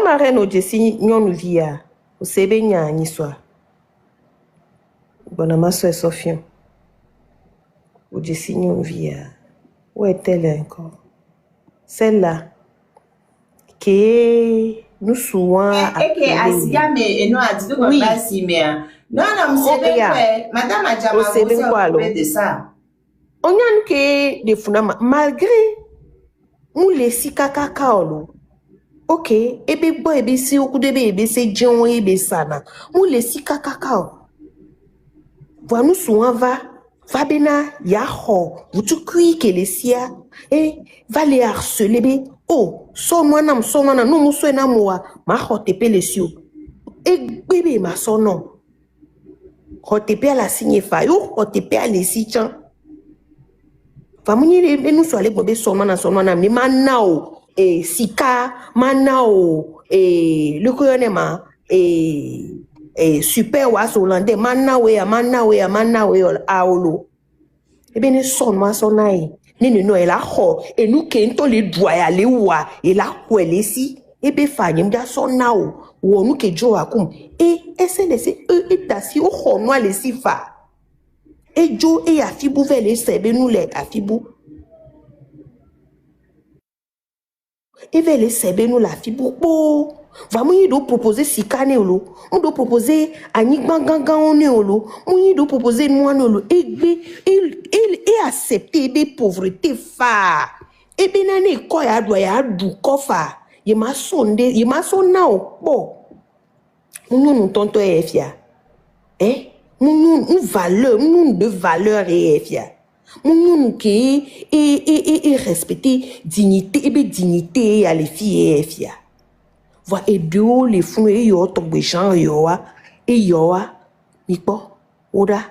[SPEAKER 3] marraine au Jessie, nous via. Au Sebenya, ni soit. Bonne ma soeur Sophie. Au Jessie, nous via. Où est-elle encore? Celle-là. Que nous souvent
[SPEAKER 1] Et que Asia mais non a dit de quoi
[SPEAKER 3] Oui.
[SPEAKER 1] pas si mais non non c'est bien
[SPEAKER 3] regarde.
[SPEAKER 1] quoi madame a déjà
[SPEAKER 3] C'est bien quoi, alors?
[SPEAKER 1] de ça.
[SPEAKER 3] On y a que des fundaments malgré nous les si kakao. Ok, ebe boy ebe si oku debe ebe se djon ebe sana. Nous les si kakao. Voilà nous souvent va bena ya ho. Vous tu cries que les sia et va les harceler be. Oh, son moi nam nous muso na moi ma ho tepe les sio. Et bébé ma son non. Ho tepe à la signe fa yo ho tepe à les si chan. Va munyi nous so ale bobe son na mi manao sika manao le koyonema super was hollandais manawe aolo e bene son ma sonai ni no ela ho e nu kento le doya le wa e la kwele si e be fanyem da sonao wo nu ke jo akum snc etasi o ho no ale si fa e jo e afibu vele sebe nu le afibu et vers les sebe nous la fibu po vraiment il doit proposer sikane olo on doit proposer anigba ganga on olo on doit proposer moi olo et accepter des pauvreté fa et benane ko ya do ya du ko fa ye ma sonna o po nous tonto e fia nous valeur nous de valeur e fia mon qui est respecté dignité et dignité à les filles et filles voilà et deux les fous et yo tombe gens yoa et yoa nipo oda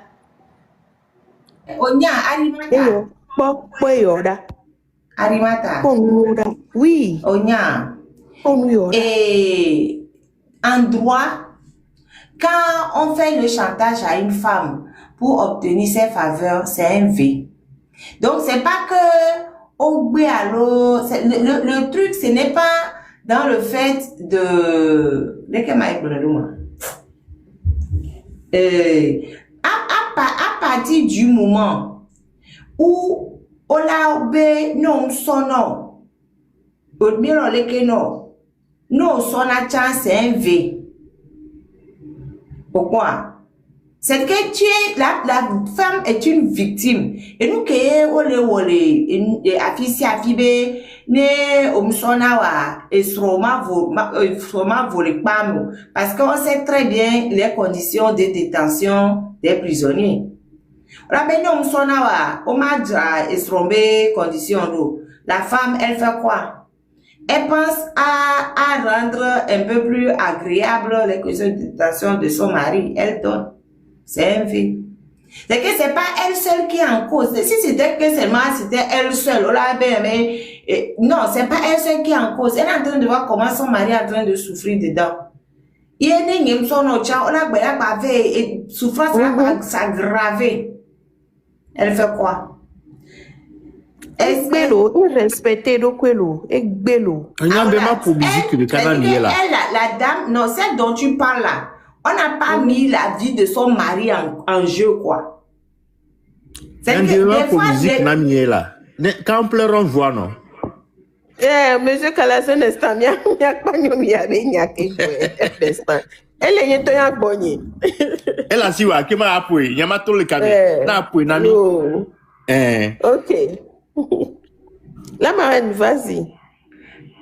[SPEAKER 1] Onya
[SPEAKER 3] et
[SPEAKER 1] alimata
[SPEAKER 3] yo po yoda
[SPEAKER 1] alimata
[SPEAKER 3] pon oda oui
[SPEAKER 1] Onya
[SPEAKER 3] pon yoda
[SPEAKER 1] et en droit quand on fait le chantage à une femme pour obtenir ses faveurs c'est un V. Donc, c'est pas que le truc, ce n'est pas dans le fait de à partir du moment où on a non sono non sona chance c'est un V. Pourquoi? C'est que la femme est une victime. Et nous, parce qu'on sait très bien les conditions de détention des prisonniers. La femme, elle fait quoi? Elle pense à rendre un peu plus agréable les conditions de détention de son mari. Elle donne. C'est un V. C'est que c'est pas elle seule qui est en cause. Si c'était que seulement c'était elle seule, non, c'est pas elle seule qui est en cause. Elle est en train de voir comment son mari est en train de souffrir dedans. Il y a des gens qui ont souffrance s'aggraver. Elle fait quoi?
[SPEAKER 3] Egbelo, respecter do kwelo, egbelo.
[SPEAKER 2] On y a même pour musique de Canal là.
[SPEAKER 1] La dame, non, celle dont tu parles là. On n'a pas mis la vie de son mari en jeu, quoi.
[SPEAKER 2] C'est que des fois, là. Quand on pleure, on voit, non?
[SPEAKER 3] Monsieur Kalason est un mien, il n'y a pas elle est un bonnier.
[SPEAKER 2] Elle a si wa, qui m'a appuyé, il y a ma tole cadet. N'a appuyé, nani.
[SPEAKER 3] Ok. La marraine, vas-y.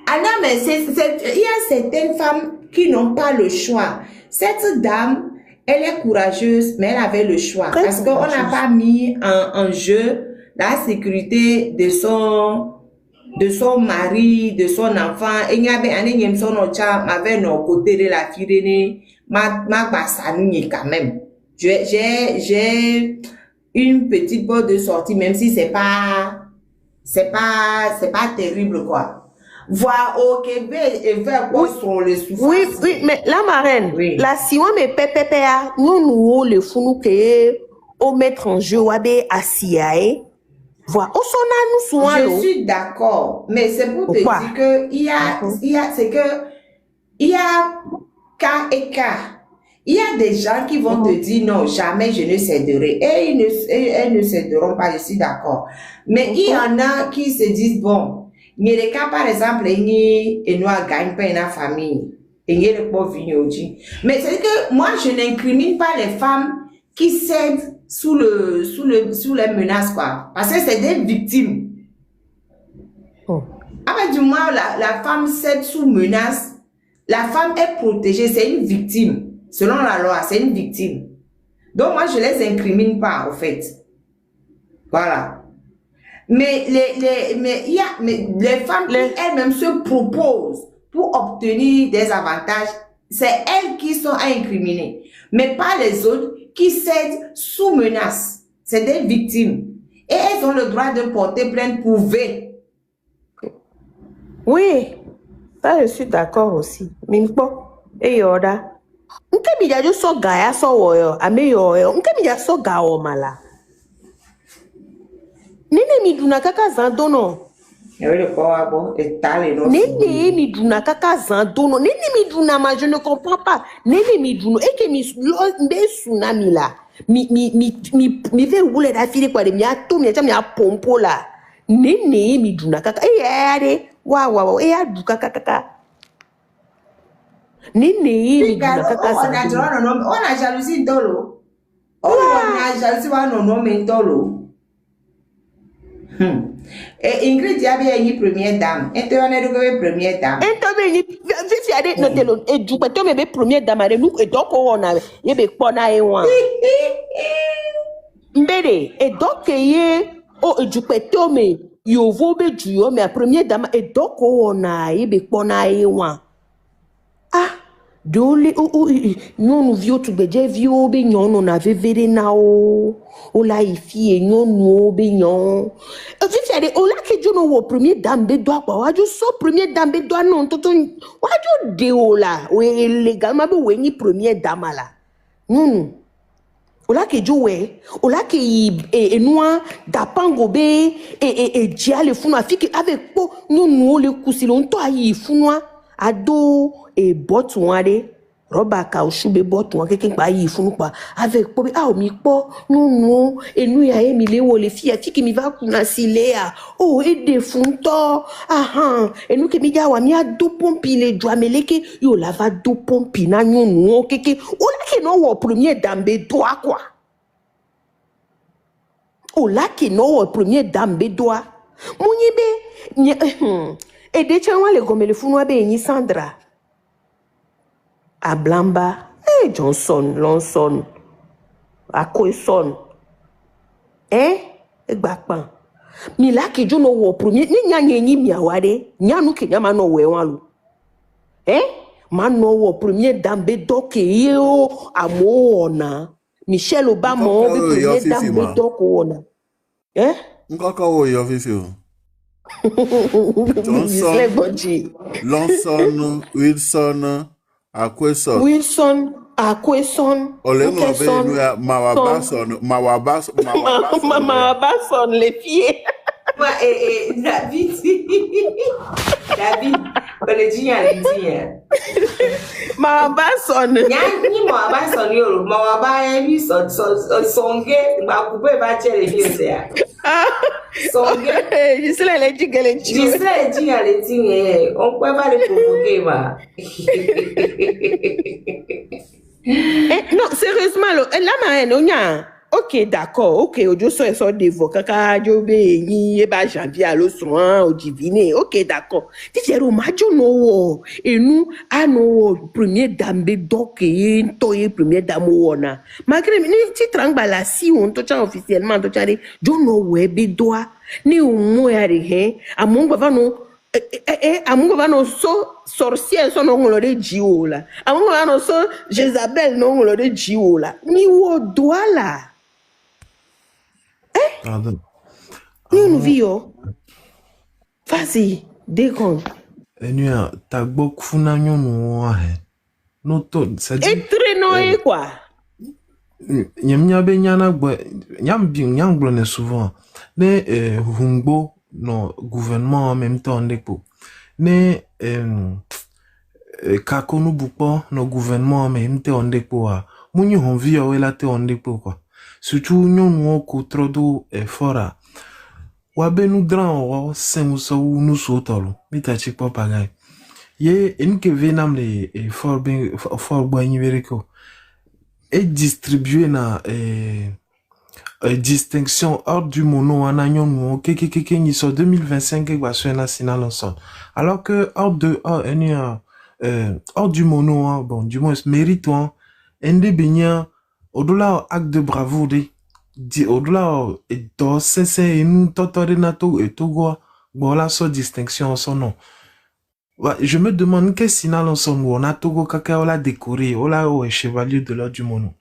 [SPEAKER 1] Ah non, mais il y a certaines femmes qui n'ont pas le choix. Cette dame, elle est courageuse, mais elle avait le choix.
[SPEAKER 3] Très
[SPEAKER 1] parce qu'on n'a pas mis en jeu la sécurité de son mari, de son enfant. Il y avait un énième son ocha, m'avait nos côtés de la fille, ma bassanie quand même. J'ai une petite porte de sortie, même si c'est pas terrible, quoi. Voir au Québec et faire quoi sur les souffrances.
[SPEAKER 3] Oui, mais la marraine,
[SPEAKER 1] oui.
[SPEAKER 3] La si on me pépépéa, nous, le fou, que, au mettre en jeu, wabe, asiae. Voilà. Au son nous
[SPEAKER 1] Je suis d'accord, mais c'est pour te dire que il y a cas et cas. Il y a des gens qui vont te dire non, jamais je ne céderai. Et elles ne céderont pas, je suis d'accord. Mais il y en a qui se disent, bon, il y a des cas, par exemple, il y a gagne pas une famille. Il y a des pauvres vignobles. Mais c'est que moi, je n'incrimine pas les femmes qui cèdent sous les menaces, quoi. Parce que c'est des victimes. Du moins, la femme cède sous menace. La femme est protégée, c'est une victime. Selon la loi, c'est une victime. Donc, moi, je ne les incrimine pas, en fait. Voilà. Mais les femmes qui elles-mêmes se proposent pour obtenir des avantages, c'est elles qui sont à incriminer. Mais pas les autres qui cèdent sous menace. C'est des victimes. Et elles ont le droit de porter plainte pour V.
[SPEAKER 3] Oui, ça je suis d'accord aussi. Mimpo, et yoda. Nke mi jajo so gaya so woyo, ame yoyo. Nke mi jajo so gawo mala. Nene mi duna kaka zandono. Nene mi duna kaka zandono. Nene mi duna ma, je ne comprends pas. Nene mi duna, eke mi tsunami la. Mi fe wule da fili kwa de mi ato mi acha mi apompo la. Nene mi duna kaka. Yare. Wow, et à du kaka. Nene,
[SPEAKER 1] on a jalousie dolo. On a jalousie non mais dolo. Et Ingrid y avait une première dame. Et tu en es de première dame.
[SPEAKER 3] Et tu as dit notelo et du pato me première dame de nous et donc on a y be pona e wan. Mbere et donc ye o du pato me yo vobe duo mais la première dame et donc on a y be pona e wan. Ah dole nous vieux tout beje vieux be nyon on avait véré na o la ifi e nyon no be nyon vifi ade o la ke jo no wo premier dame be do apa wa jo so premier dame be do non to wa jo de o la we légalement be we ni premier dame la non o la ke jo we o la ke e noa da pango be e dia le funu afiki avec po no le kusilo nto ayi funu ado e bot wade roba ka oshube bot won keke pa yi funu pa avec po ah mi po no e nu ya e mi le wo le fi ati ki mi va kuna silea o e de funto e nu ke mi ja wa mi ado pompi le do ameleke yo la va do pompi na nu keke o la ke no wo premier dambe doa quoi o la ke no wo premier dambe doa munyibe e de chanwa le gomele funu abe ni Sandra a Blamba, Johnson, Lonson, a Coison. Gbakpan. Mi la ki jo no wo premier, ni nyanye ni mi awade, nyanu ke nyama no we wan lu. Man no wo premier dambe doke yo amo ona. Michelle Obama be premier dambe doke ona.
[SPEAKER 6] Nkaka wo yo fifi o. Johnson, Lonson, Wilson,
[SPEAKER 3] Wilson,
[SPEAKER 6] Olengo be
[SPEAKER 3] Mawabason, les pieds.
[SPEAKER 1] David, on le dit à l'intérieur.
[SPEAKER 3] Mawabason.
[SPEAKER 1] Ni Mawabason yo, Mawaba lui songe, ma coupe va tirer les pieds. Songe.
[SPEAKER 3] Je sais les dit qu'elle est
[SPEAKER 1] Je sais les dit à l'intérieur. On peut pas les provoquer, ma.
[SPEAKER 3] Non, sérieusement, là, ma ok, d'accord, ok, ojo so eso devo kaka jobe yi e ba janvier alo soin o divine, ok, d'accord. Tijero majo no wo enu ano wo premier dambe donc e ntoye premier dame wona. Malgré ni ti trangbala si on to cha officiellement to cha de jo no we be doa ni umo ya de he amungo va no amungo va no so sorcière so no ngolo de jiola. Amungo va no so Jezabel no ngolo de jiola. Ni wo doa la. Nous vio. Vas-y, déconne.
[SPEAKER 6] Enya tagbo kufuna nyono wa he. No to sadi.
[SPEAKER 3] Etreno quoi.
[SPEAKER 6] Nyamnya be nyana gbo nyam gbo ne souvent. Ne hungbo no gouvernement en même temps ndeko. Ne kako no bukpo no gouvernement mais mte onde kwa munyi honvi o la te onde kwa surtout nyonu ko trodo fora wabe nu dran o semu so nu so tolo mita chikpo pagai ye enke venam le for boigny veriko et distribuer na distinction hors du mono en agnon keke ni so 2025 va sur national ensemble alors que hors du mono hein, bon du moins mérite hein ende benya au-delà acte de bravoure au-delà et to c'est nous totore nato et togo bon là so distinction son nom ouais, je me demande qu'est-ce signal ensemble on a togo kaka on l'a décoré on l'a chevalier de l'ordre du mono.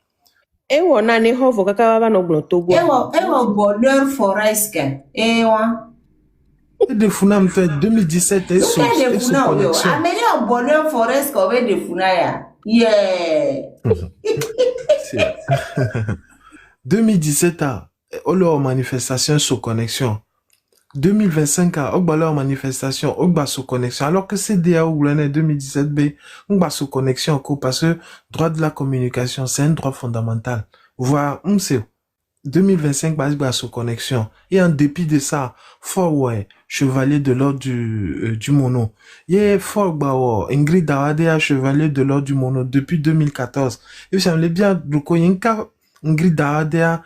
[SPEAKER 3] Ewo na ni hovo kaka baba no gblon Togo.
[SPEAKER 1] Ewo bonheur forest ke. Ewa.
[SPEAKER 6] Et de Funam fait 2017 et son connexion.
[SPEAKER 1] Amélie au bonheur forest ko be de Funaya. Yeah.
[SPEAKER 6] 2017 a leur manifestation sous connexion. 2025 a leur manifestation sous connexion. Alors que CDA ou l'année 2017B sous connexion parce que droit de la communication c'est un droit fondamental. Voir 2025 base sous connexion. Et en dépit de ça, fort ouais, chevalier de l'ordre du mono. Et fort Ingrid Awadea chevalier de l'ordre du mono depuis 2014. Et ça me bien le koyenka Ingrid Awadea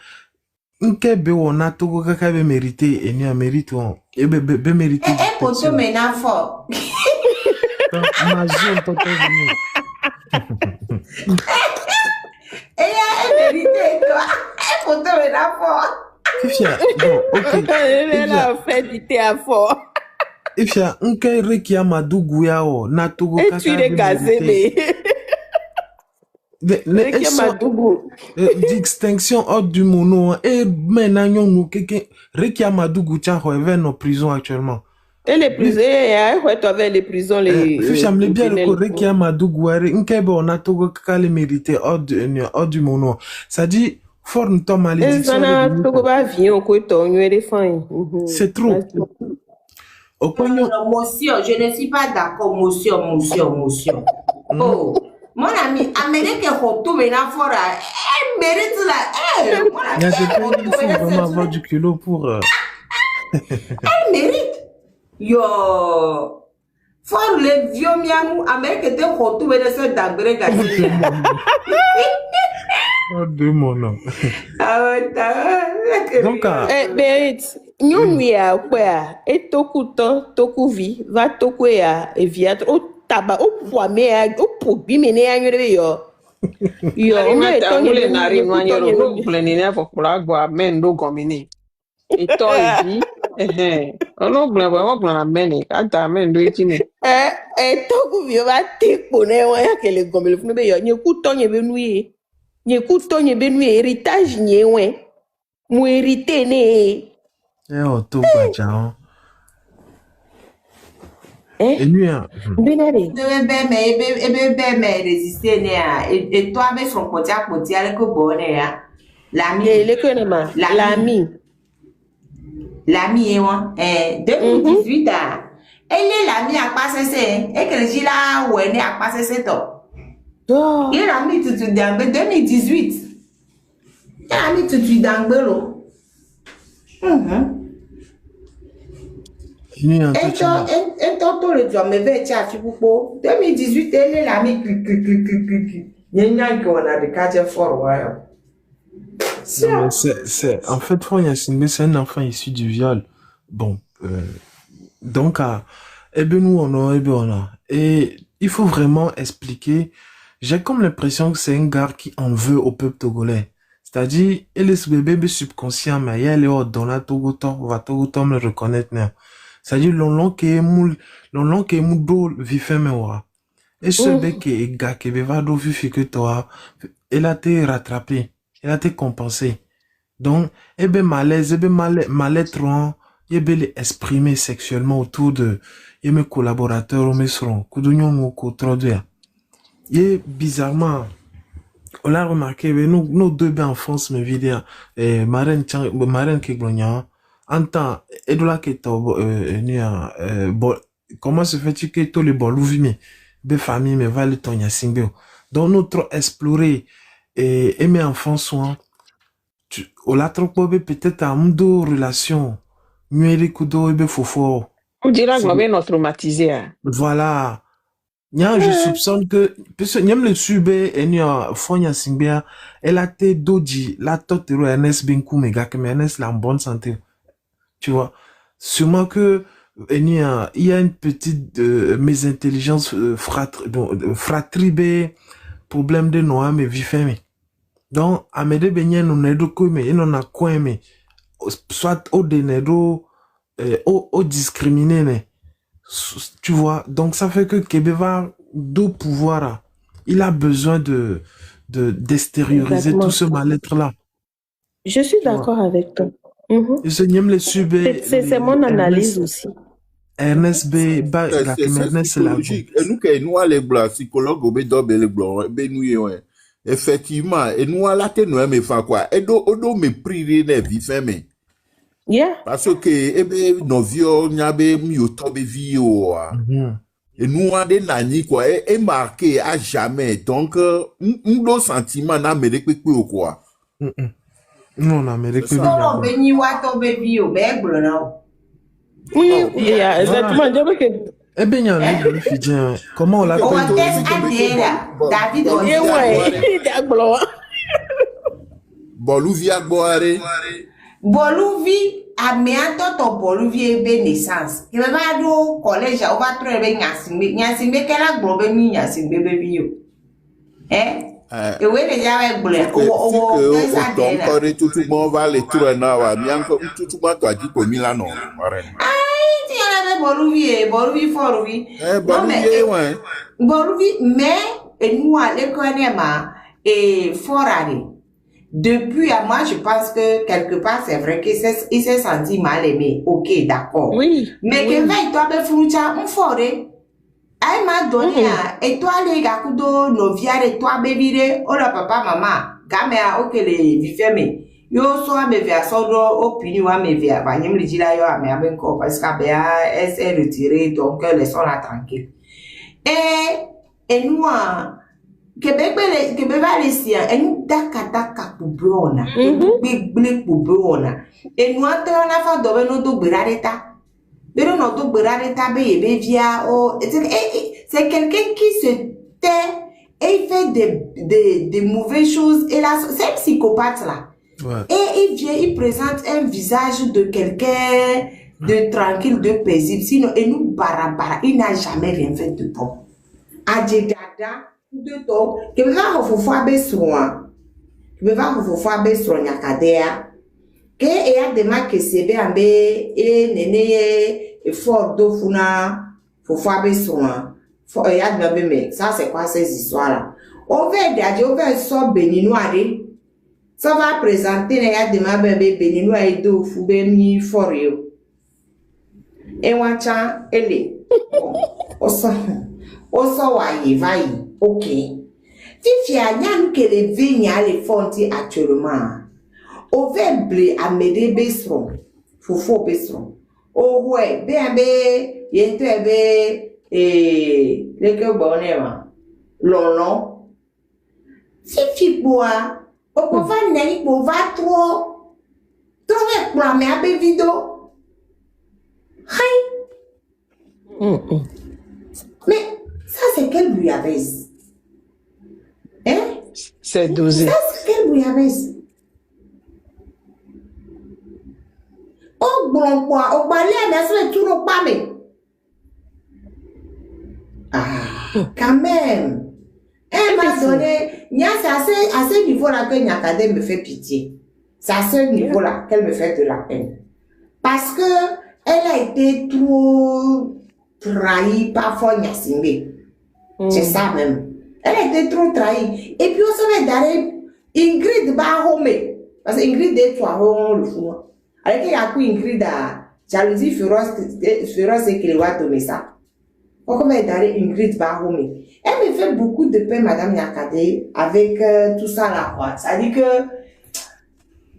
[SPEAKER 6] nke be wona Togo kaka be mérité et ni a mérite on et be mérité.
[SPEAKER 1] Et poto mena fort.
[SPEAKER 6] Ma zone poto venu.
[SPEAKER 1] Et a mérité toi. Et poto mena fort.
[SPEAKER 6] Ifia, bon, ok.
[SPEAKER 3] Elle a fait du théâtre.
[SPEAKER 6] Ifia, nke reki Amadougou ya o na Togo
[SPEAKER 3] Et
[SPEAKER 6] kaka
[SPEAKER 3] tu es gazé
[SPEAKER 6] Reki Amadougou. Distinction hors du mono et maintenant nous quelqu'un Reki Amadougou tient en prison actuellement.
[SPEAKER 3] Et les prisons, avec les prisons, les.
[SPEAKER 6] J'aime bien le Reki Amadougou. Nkebe on a Togo kaka le mérité hors du mono. Ça dit fort nous tombe malédiction. C'est trop.
[SPEAKER 1] Motion, je ne suis pas d'accord. Motion. Oh, mon ami, Amérique retourne maintenant fort. Elle mérite la.
[SPEAKER 6] Il y a des gens qui faut vraiment avoir du culot pour.
[SPEAKER 1] Elle mérite. Yo. Fort le vieux miamou, Amérique était retourné de ce d'Amérique.
[SPEAKER 6] Oh, de mon nom. Donc,
[SPEAKER 3] Berit, nous ya quoi? Et toku vi, va toku ya eviat au tabac au poimet au pobi mené à yo. Yo, on est
[SPEAKER 5] tombé na rimanya ro blenina fo kula gbo men do gomini. Et toi dit on blan meni ata men do itini.
[SPEAKER 3] Toku vi va te pone wa ya kele gomel funu be yo nyeku tonye be nuye. Nyeku tonye be nuye héritage nyewe. Mu hérité né.
[SPEAKER 6] Togo Jao. Et lui,
[SPEAKER 1] mais résister né et toi avec son côté à côté avec le bonnet l'ami l'ami et 2018 elle est l'ami à passer c'est et que j'ai là où elle est à passer c'est toi il est l'ami tout dans 2018 il est l'ami tout dans Belo. Et tantôt le job me fait tchaf pour 2018 elle est l'ami il y a qu'on a des quartiers forts
[SPEAKER 6] c'est en fait c'est un enfant issu du viol bon donc et il faut vraiment expliquer. J'ai comme l'impression que c'est un gars qui en veut au peuple togolais. C'est-à-dire, il est bébé subconscient, mais il est dans la Togo me reconnaître. C'est-à-dire, l'on qui est mou do vifé me wa. Et ce bec qui est gars qui va do vifi que toi, il a été rattrapé, il a été compensé. Donc, malaise, mal-être, il exprimer sexuellement autour de mes collaborateurs ou mes serons. Koudouignon ou koutrodouya. Et bizarrement, on a remarqué, nos deux bains en France, mes vidéos, marraine qui glogna, en temps, et de là qui est comment se fait-il que tous les bols ouvrimés, be famille, mais va le ton yasingbeo. Donc, notre explorer et aimer enfant soin, au la trop peut-être à deux relations, mieux kudo ebe fofo.
[SPEAKER 5] On dira que nous sommes traumatisés.
[SPEAKER 6] Voilà. Je soupçonne que, parce que nyam le sube, fonya singbea, elle a été doji, la totero Ernest Benkou, mais gars, que Ernest là en bonne santé. Tu vois. Sûrement que, il y a une petite, mésintelligence, fratribé, problème de noix, mais vifé, mais. Donc, à me de benyen, on est de quoi, mais, on a quoi, mais, soit au dénédo, au discriminé, mais. Tu vois, donc ça fait que Kebeva, d'où pouvoir, il a besoin d'extérioriser tout ce mal-être-là.
[SPEAKER 3] Je suis d'accord avec toi. C'est mon analyse aussi.
[SPEAKER 6] Ernest B.
[SPEAKER 2] C'est psychologique. Et nous, nous, les psychologues, effectivement, et nous, là, nous, mais faire quoi? Et nous, me prier les vies, mais.
[SPEAKER 3] Yeah.
[SPEAKER 2] Parce que, nos vieux, n'yabe, mieux tomber vieux, et nous, on a des nani, quoi, et marqué à jamais. Donc, nos sentiments, n'a mérité quoi.
[SPEAKER 6] Non, on a mérité.
[SPEAKER 1] Non, béni, wa tombe vieux, bègle, non.
[SPEAKER 3] Oui, exactement.
[SPEAKER 6] Eh bien, il y a un livre fidjien. Comment on l'appelle?
[SPEAKER 1] David,
[SPEAKER 2] Boluvi a boire.
[SPEAKER 1] Boluvi a meato to Boluvi ebe naissance. Il va do collège, on va trouver Nyasimbe kela globe mi Nyasimbe baby yo. Et ouais les gens blé.
[SPEAKER 2] Donc tout le monde va les tourner na bien que tout le monde a dit pour Milano.
[SPEAKER 1] Ai, ti ala Boluvi foruvi. Boluvi mais et nous aller connaître et forani. Depuis à moi, je pense que quelque part, c'est vrai qu'il s'est senti mal aimé. Ok, d'accord.
[SPEAKER 3] Oui.
[SPEAKER 1] Mais que va toi be frucha, on forêt. Elle m'a donné et toi les gars kudo noviare et toi bébé oh le papa maman gamea ok les vifeme yo so me via sodo opinion wa me via ba nyem li la yo a me abenko parce que ba elle s'est retirée donc les sont là tranquille et nous que va les siens et nous daka pubrona big pubrona et nous on a fait dobe no do berareta. Mais non, donc, c'est quelqu'un qui se tait et il fait des mauvaises choses. Et là, c'est un psychopathe là.
[SPEAKER 6] Ouais.
[SPEAKER 1] Et il vient, il présente un visage de quelqu'un de tranquille, de paisible. Sinon, et nous, barabara, il n'a jamais rien fait de bon. Adjedada, de toi, que va vous faire besoin. Que va vous faire besoin, Yakadea. Que et a des marques CB ambe et néné fort do funa faut faire besoin faut y a de mais ça c'est quoi ces histoires là on va d'ailleurs on va so béninois ça va présenter y a des marques béninois et do fou béni fort yo et wacha ele oso wa y va y ok fifi a nyan que les vignes les fonti actuellement o ve ble amede besron fofo besron o we be ambe yento ebe leke bonema lolo si boa o ko va nani ko va trop ve pour me abe video hi mais ça c'est quelle bouillabaisse hein
[SPEAKER 5] c'est dosé
[SPEAKER 1] ça c'est quelle bouillabaisse. Oh bon quoi, oh balé mais ça tout non pas mais. Ah, quand même. Elle m'a donné, il y a à ce niveau là que Nyakade me fait pitié. C'est à ce niveau là qu'elle me fait de la peine. Parce que elle a été trop trahie par Fonyasimbe. C'est ça même. Elle a été trop trahie. Et puis on se met d'aller Ingrid Bahome. Parce que Ingrid est toi le fou. Alors qu'il y a Ingrid à jalousie féroce et qu'il va donner ça. On va d'aller Ingrid Bahome. Elle me fait beaucoup de peine, Madame Nyakade, avec tout ça là. C'est-à-dire que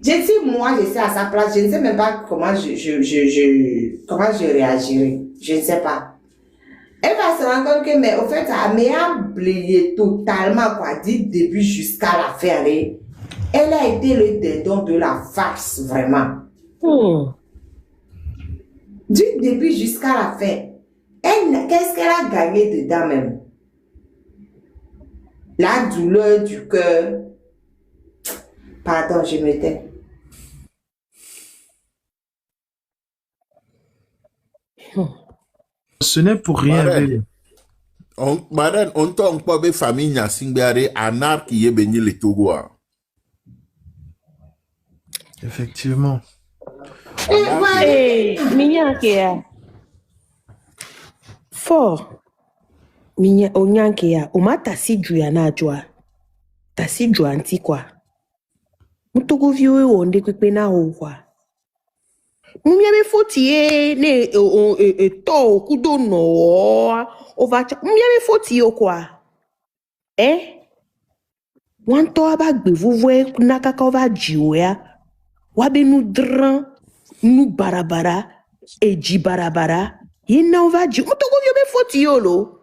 [SPEAKER 1] je sais, moi, je suis à sa place, je ne sais même pas comment je réagirais. Je ne sais pas. Elle va se rendre compte que, mais au fait, elle a oublié totalement, quoi, du début jusqu'à la fin. Elle a été le dédon de la farce, vraiment. Du début jusqu'à la fin. Qu'est-ce qu'elle a gagné dedans même? La douleur du cœur. Pardon, je me tais.
[SPEAKER 6] Ce n'est pour rien.
[SPEAKER 7] Marraine, on t'a pas de famille n'a singbiare anar qui est béni le Togo.
[SPEAKER 6] Effectivement.
[SPEAKER 3] Minyankea. Fort. Onyankea. Oma tasi juya na jua. Tasi jua anti kwa. Mutogo viwe wonde kwepe na ho kwa. Mumyabe foti ne to kudo no ovacha. Mumyabe foti yo kwa. Wanto abagbe vuvwe nakaka ova jiwe. Wabe nu dran, nu barabara, eji barabara. Yena ova jiwe. Mutogo viwe foti yo lo.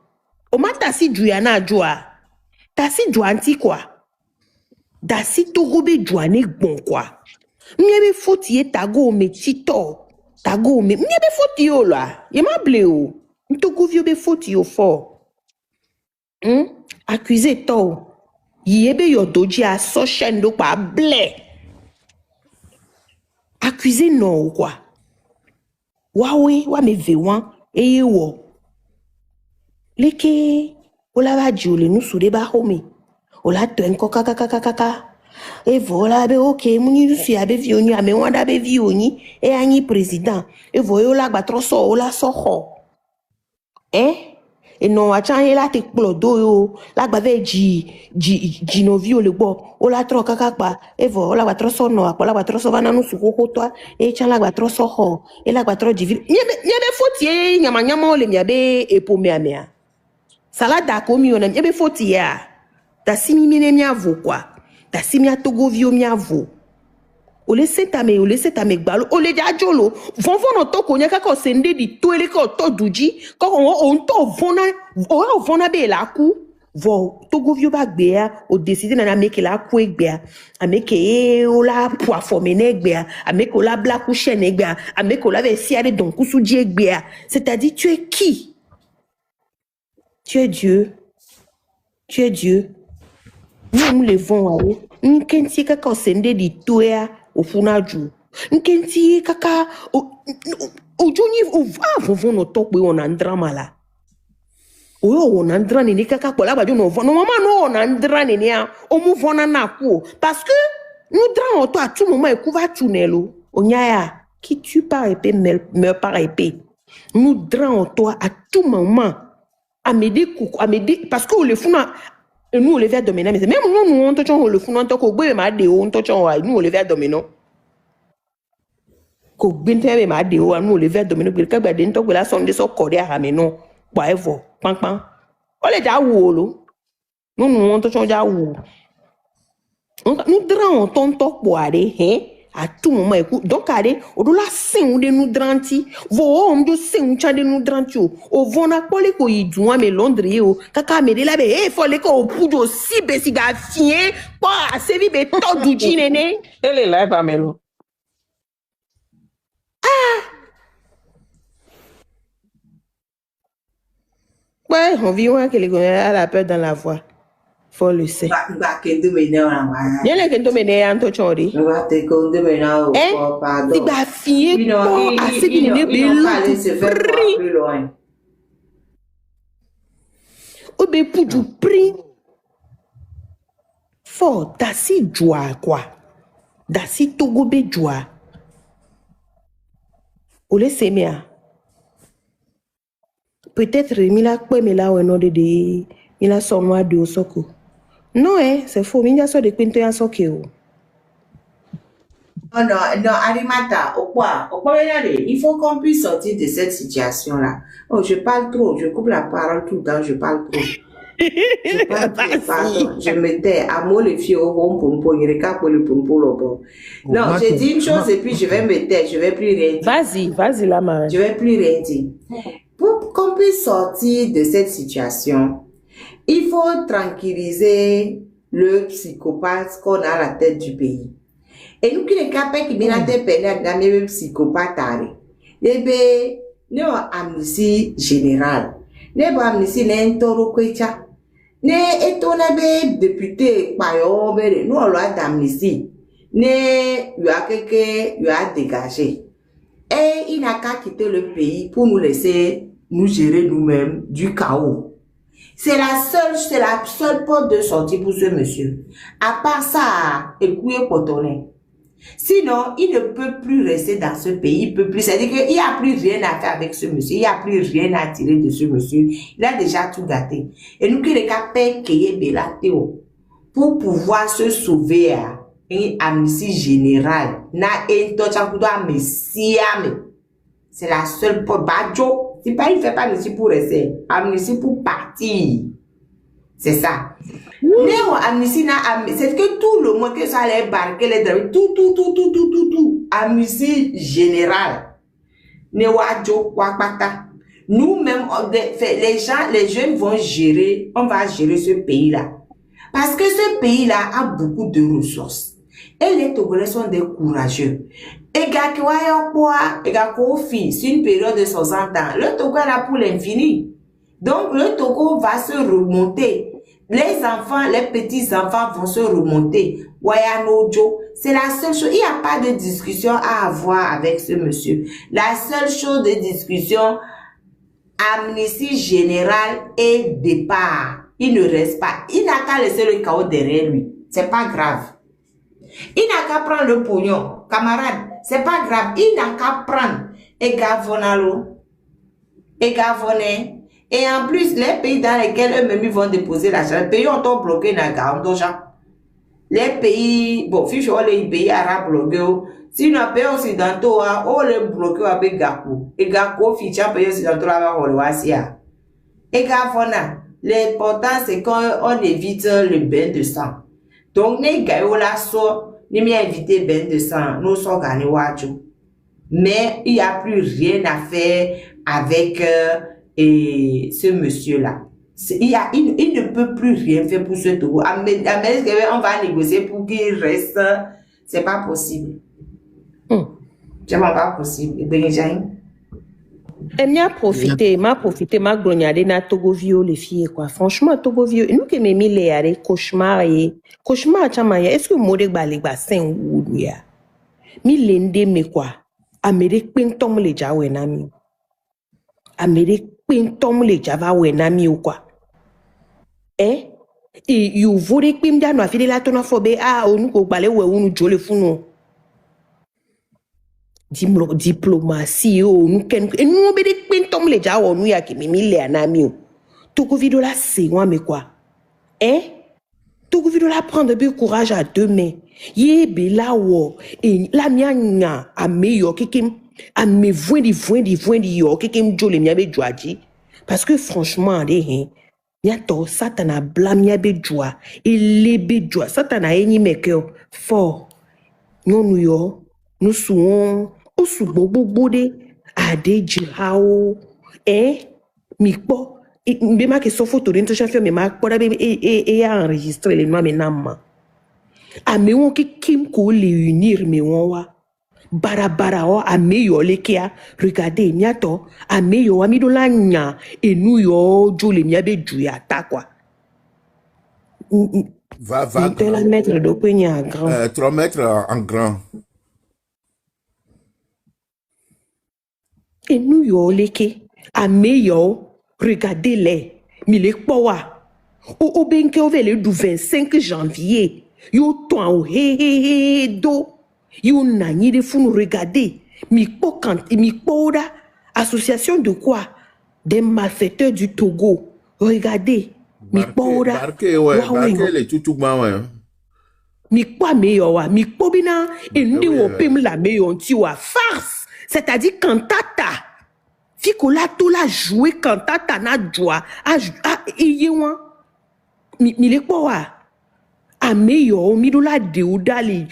[SPEAKER 3] Oma tasi juya na jua. Tasi jua anti kwa. Dasi togo be jua ne bon kwa. Miebe foti ye tago me tito. Tago me. Miebe foti yo la. Ye ma ble o. Mtogo vio be foti yo fo. Accusé to. Yebe yo doji a so shendo pa ble. Accusé non quoi. Wawe wa me vewan. Eye wo. Leke. Ola va jiole nu sude ba home. Ola tuen koka kaka. E vola be ok muni fi abe vi oni ame wanda be vi oni e anyi president e voyo la gba troso o la soho e no acha ye la te plodo yo la gba ve ji no vi o le gbo o la tro kaka pa e vo la gba troso no apo la gba troso bana nu su koko to e cha la gba troso ho e la gba tro di vi nyebe foti e nyama o le miabe epo mea salada ko mi ona nyebe foti ya ta simi mine mi avo kwa ta simi atogo vio mi avo o le seta me gbalo o le jajolo vonvon no to ko nya kako sende di to ele ko to duji ko on to vona be la ku vo togo vio ba gbe ya o decide na make la ku egbe ya ameke o la po afomene egbe ya ameke o la black ku chaîne egbe ya ameke o la ve si ale don ku suji egbe ya c'est-à-dire tu es qui? Tu es Dieu. Nous les vons aller. Nkenti kaka sende di toya ofunaju. Nkenti kaka ojoni vovon no tokwe onandra mala. Oyo onandra ni kaka kola ba no vona mama no onandra ni ya omu vona na ku parce que nous dran to à tout moment e kuva tunelo. Onyaya qui tue par épée meurt par épée. Nous dran to à tout moment à m'aider parce que le funa et nous on le fait dominer mais même nous on touchons le funa to ko gbe ma de on touchons nous on le fait dominer ko gbe ma de o nous on le fait dominer que gba de to la sonde so kore a me no pa evo panpan o le ja wo lo nous on touchons ja wo nous dran ton to poare à tout moment écoute donc allez o do la sin de nous dranti vo on do sin cha de nous dranti o vona pole ko idun me londre o kaka me de la be e fo le ko pujo si be si ga fien pa se vi be to du jinene
[SPEAKER 5] ele live amelo
[SPEAKER 3] ouais on vit que les gars la peur dans la voix faut le sait yele ke to me ne an to chori si ba fie ko asibi ne be lu o be puju pri fo dasi joie quoi dasi togo be joie o le semia peut-être mila kwe mila we no de mila sonwa de osoko non c'est faux mila so de pinto ya sokeo.
[SPEAKER 1] Non, Arimata, il faut qu'on puisse sortir de cette situation-là. Oh, je parle trop, je coupe la parole tout le temps, je parle trop. Je parle trop, pardon, je me tais. À moi, le fier au bon pompo, il regarde pour le pompo, le bon. Non, j'ai dit une chose et puis je vais me taire, je vais plus rien dire.
[SPEAKER 3] Vas-y, la maman.
[SPEAKER 1] Je vais plus rien dire. pour qu'on puisse sortir de cette situation, il faut tranquilliser le psychopathe qu'on a à la tête du pays. Et nous qui ne capons qui viennent de peine dans les psychopathes, eh bien, nous avons amnistie générale. Nous avons amnistie l'intoro kwecha. Nous avons député, nous avons d'amnistie. Nous avons dégagé. Et il n'a qu'à quitter le pays pour nous laisser nous gérer nous-mêmes du chaos. C'est la seule porte de sortie pour ce monsieur. À part ça, il couille cotonné. Sinon, il ne peut plus rester dans ce pays, il peut plus. C'est-à-dire qu'il n'y a plus rien à faire avec ce monsieur, il n'y a plus rien à tirer de ce monsieur. Il a déjà tout gâté. Et nous qui les capons pour pouvoir se sauver à une amnistie générale. C'est la seule porte. Badjo, c'est pas, il fait pas amnistie pour rester, amnistie pour partir. C'est ça. Néo amnistie c'est que tout le monde que ça les barquer les draps, tout. Amnistie générale. Néo adjo wakata. Nous-mêmes, les jeunes vont gérer, on va gérer ce pays-là. Parce que ce pays-là a beaucoup de ressources. Et les Togolais sont des courageux. Et gars c'est une période de 60 ans. Le Togo est là pour l'infini. Donc le Togo va se remonter. Les enfants, les petits-enfants vont se remonter. Wayanojo, c'est la seule chose. Il n'y a pas de discussion à avoir avec ce monsieur. La seule chose de discussion, amnistie générale et départ. Il ne reste pas. Il n'a qu'à laisser le chaos derrière lui. C'est pas grave. Il n'a qu'à prendre le pognon. Camarade, c'est pas grave. Il n'a qu'à prendre. Et gavonalo. Et gavoné. Et en plus, les pays dans lesquels eux-mêmes vont déposer l'argent, les pays ont bloqué dans les pays, bon, si je vois les pays arabes bloqués, si nous pays occidentaux, on les bloqué avec Gakou. Et Gakou, ficha pays occidentaux, là, on le et gavona. L'important, c'est qu'on évite le bain de sang. Donc, les gars, là, nous éviter le bain de sang, nous sommes gagnés. Mais il n'y a plus rien à faire avec ce monsieur-là. Il ne peut plus rien faire pour ce Togo. On va négocier pour qu'il reste. C'est pas possible. C'est pas possible.
[SPEAKER 3] Elle m'a profité, m'a grognardé na Togo vieux les filles quoi. Franchement Togo vieux, nous qui m'aimons les arrêts cauchemar chamaya. Est-ce que modé baligba saint ou ya? Mi lende me quoi? Amérique pintom le jawe nami. Amérique pintom le java we nami ou quoi? Et you voulez que m'da no afile la tona fobe ou nous ko balé we ou nous jole funu. Diplomatie nous ken et nous be de pintom le jawo nous ya ki mi le anami o Togo vido la c'est moi mais quoi Togo vido la prendre de courage à deux mains ye be la wo et la mianya a meilleur kikim a me voindi yo kikim jole mi be joaji parce que franchement hein yato satana blâme ya be joa et les be joa satana eni mekeo fort non yo nous souons osu bobo de ade jihao mikpo be ma ke so photo de social film ma ko da be e a enregistrer les noms maintenant a me won ki kim ko les unir me won wa barabara o a me yo le kia regardez miato a me yo ami do la nya e nu yo jole mi be juya ta quoi
[SPEAKER 7] Va
[SPEAKER 3] la mettre de penya grand
[SPEAKER 7] 3 mètres en grand.
[SPEAKER 3] Et nous yo leke a meilleur regardez-les mille powa o benke ovele du 25 janvier yo ton he do yo nani de funu regarder mi poda association de quoi des malfaiteurs du Togo regardez mi poda
[SPEAKER 7] Barqué les toutougma ouais.
[SPEAKER 3] Mi kwa meilleur wa mi pobina et ndi wo pem la meilleur ti wa farce. C'est-à-dire cantata. Fikola tout la jouer cantata na joie. Iyewan. Mi le kwa. A meyo mi do la de udali.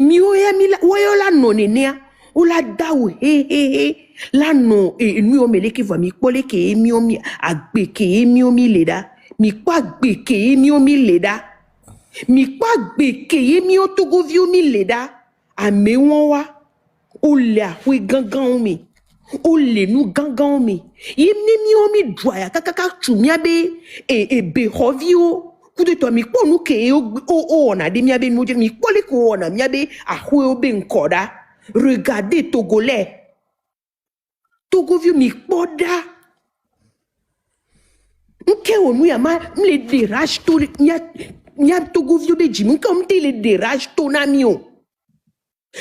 [SPEAKER 3] Mi oya mi la wayo la nonenea. O la daou he. Là non et nous on me les qui voit mi pole ke mi on mi agbe ke mi on mi leda mi kwa agbe ke mi on mi leda mi kwa agbe ke mi on togo vi on mi leda a me won wa o le ahwe gangan mi o le nu gangan mi yimni mi on mi dwaya kakaka chumia be e be hovio kude to mi ko nu ke o na de mi abe mo je mi pole ko na mi abe ahwe o be nkoda regardez Togolais Togovio mi poda. Nke onu ya ma mle dérage to nya Togovio be jimi nka mte le dérage to na mi o.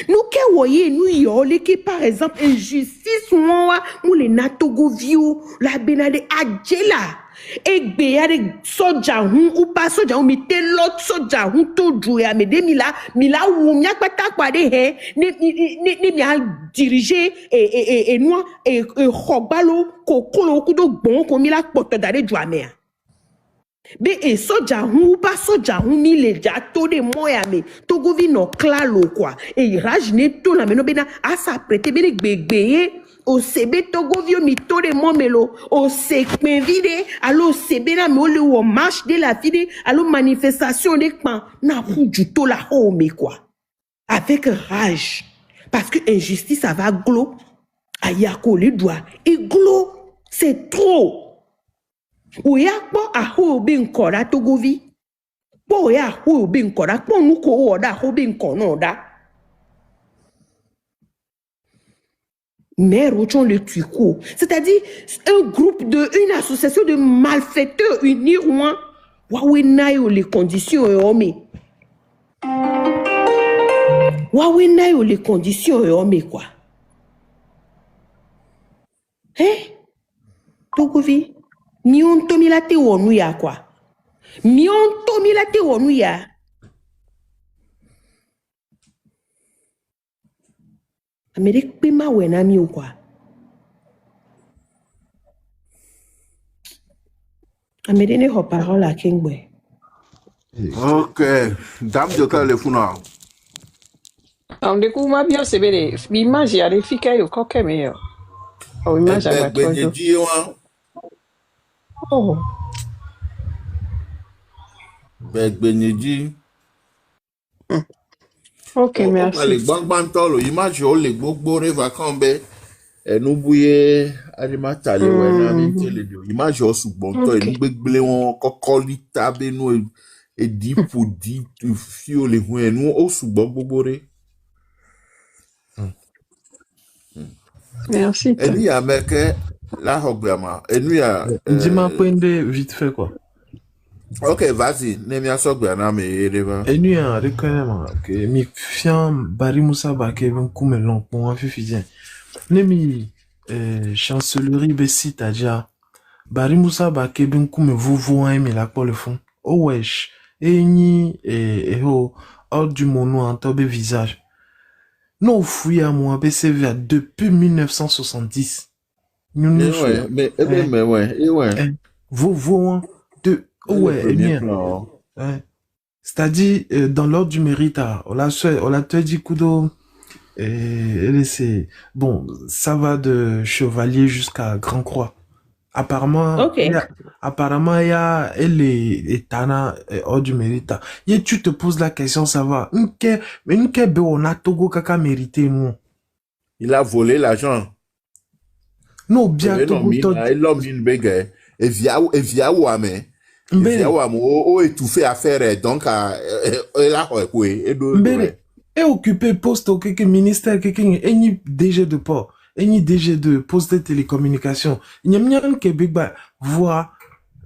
[SPEAKER 3] Nou ke woye nou yo le ke par exemple injustice wa mule na Togovio la benade adjela. Egbe ya de soja hun ou pas soja hun mi te lot soja hun to djou ya me de mila ou mia kwata kwa de he ne mi a diriger et nous et khobalo kokolo kudo bon ko mi la poto dare djou ame be e soja hun ou pas soja hun mi le ja to de moya me to govi no klalo quoi et rage ne to la me no bena a sa prêter be gbegbe o sebe Togovio mi to de momelo o sekpen vide allo sebe na me le wo marche de la vide allo manifestation de pan na huju to la ho me quoi avec rage parce que injustice ça va glo ayako le doigt et glo c'est trop o ya po a ho be nkora Togovi po ya ho be nkora po nu ko o da ho be nkono da Mère Ochon le Tuiko. C'est-à-dire, une association de malfaiteurs unis ouan. Wawe nayo les conditions hommes. Wawe nayo les conditions hommes quoi. Hein? Togovi. Mion tomi la te wonu ya quoi. Mion tomi la te wonu ya. Amérique pima wena mi ou quoi. Amérique ne ho parole à Kingwe.
[SPEAKER 7] Ok. Dame de quel funa.
[SPEAKER 5] On découvre ma bien c'est belle. L'image y a des filles qui ont coqué mais oh image à la
[SPEAKER 7] Benji
[SPEAKER 5] oh
[SPEAKER 7] Benji.
[SPEAKER 5] ok
[SPEAKER 7] On
[SPEAKER 5] merci
[SPEAKER 7] les bangbantolo image o le gbogbo re vacanbe enu buye alimata le wena mi tele dio image o sugbonto enu gbegble won kokoli tabe nu e di podi fi o le hun enu o sugbo gbogbo re
[SPEAKER 5] merci
[SPEAKER 7] enu ya meke la hogbama enu ya
[SPEAKER 6] Dis-moi, prendre vite fait quoi.
[SPEAKER 7] ok vas-y nemia sogba na me ereba
[SPEAKER 6] Et nous, on reconnaît que mi fiam Bari Moussa Bakevin Koumé long pour un fifidien. Nemi chancellerie Bessit a déjà Bari Moussa Bakevin Koumé vous voyez mais là pour le fond. Oh wesh. Et ni ho hors du mono en tobe visage. Non fouille à moi BCV depuis 1970. Nous nous
[SPEAKER 7] ouais mais ouais
[SPEAKER 6] vous voyez de ouais ouais. C'est-à-dire, dans l'ordre du mérite, on l'a te dit kudo, et c'est, bon, ça va de chevalier jusqu'à grand croix. Apparemment,
[SPEAKER 3] Ok.
[SPEAKER 6] apparemment, il y a, elle est tana, hors du mérite. Et tu te poses la question, ça va. Mais une on a Togo kaka mérité, nous.
[SPEAKER 7] il a volé l'argent.
[SPEAKER 6] Non, bien Togo,
[SPEAKER 7] l'homme une bégaye. Et via ou amé. Via ou amé. O étouffé à faire, donc, et là, ouais,
[SPEAKER 6] et occupé poste au quelque ministère, quelqu'un, et DG de port, et DG de poste de télécommunication. Il y a bien un Québec, voir,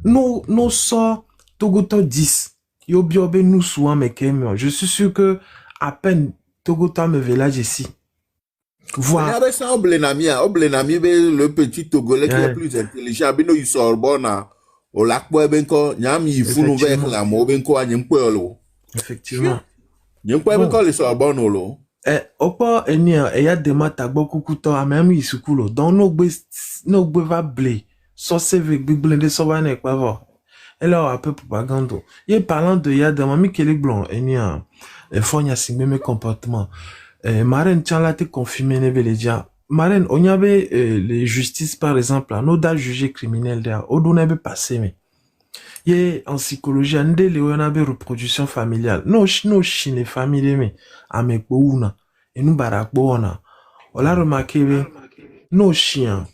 [SPEAKER 6] nos sorts, Togoto 10. Yobiobe nous souvent, mais je suis sûr que, à peine, Togoto me village ici.
[SPEAKER 7] Voilà. Le petit Togolais qui est plus intelligent, il sort bon au lac Boebenko, Nyam, il fout ouvert la Mobenko à Nyempuelo.
[SPEAKER 6] Effectivement.
[SPEAKER 7] Nyempuelo, il sort bon au lot.
[SPEAKER 6] Opa, et y a des maths à beaucoup de temps, à même il se coule. Dans nos va blé, so avec big blendé, so va n'est pas voir. Et là, un peu propagande. Il est parlant de y a des mamies qui est blanc, et y a, il faut y a mes comportements. Marine tient là te confirmer ne veut dire Marine, on y avait les justices, par exemple, on a jugé criminel d'ailleurs, on avait passé, mais il y a en psychologie, on avait reproduction familiale. Nos chine famille, mais avec Bouna, et nous barak Bouna. On a remarqué, mais nos chiens,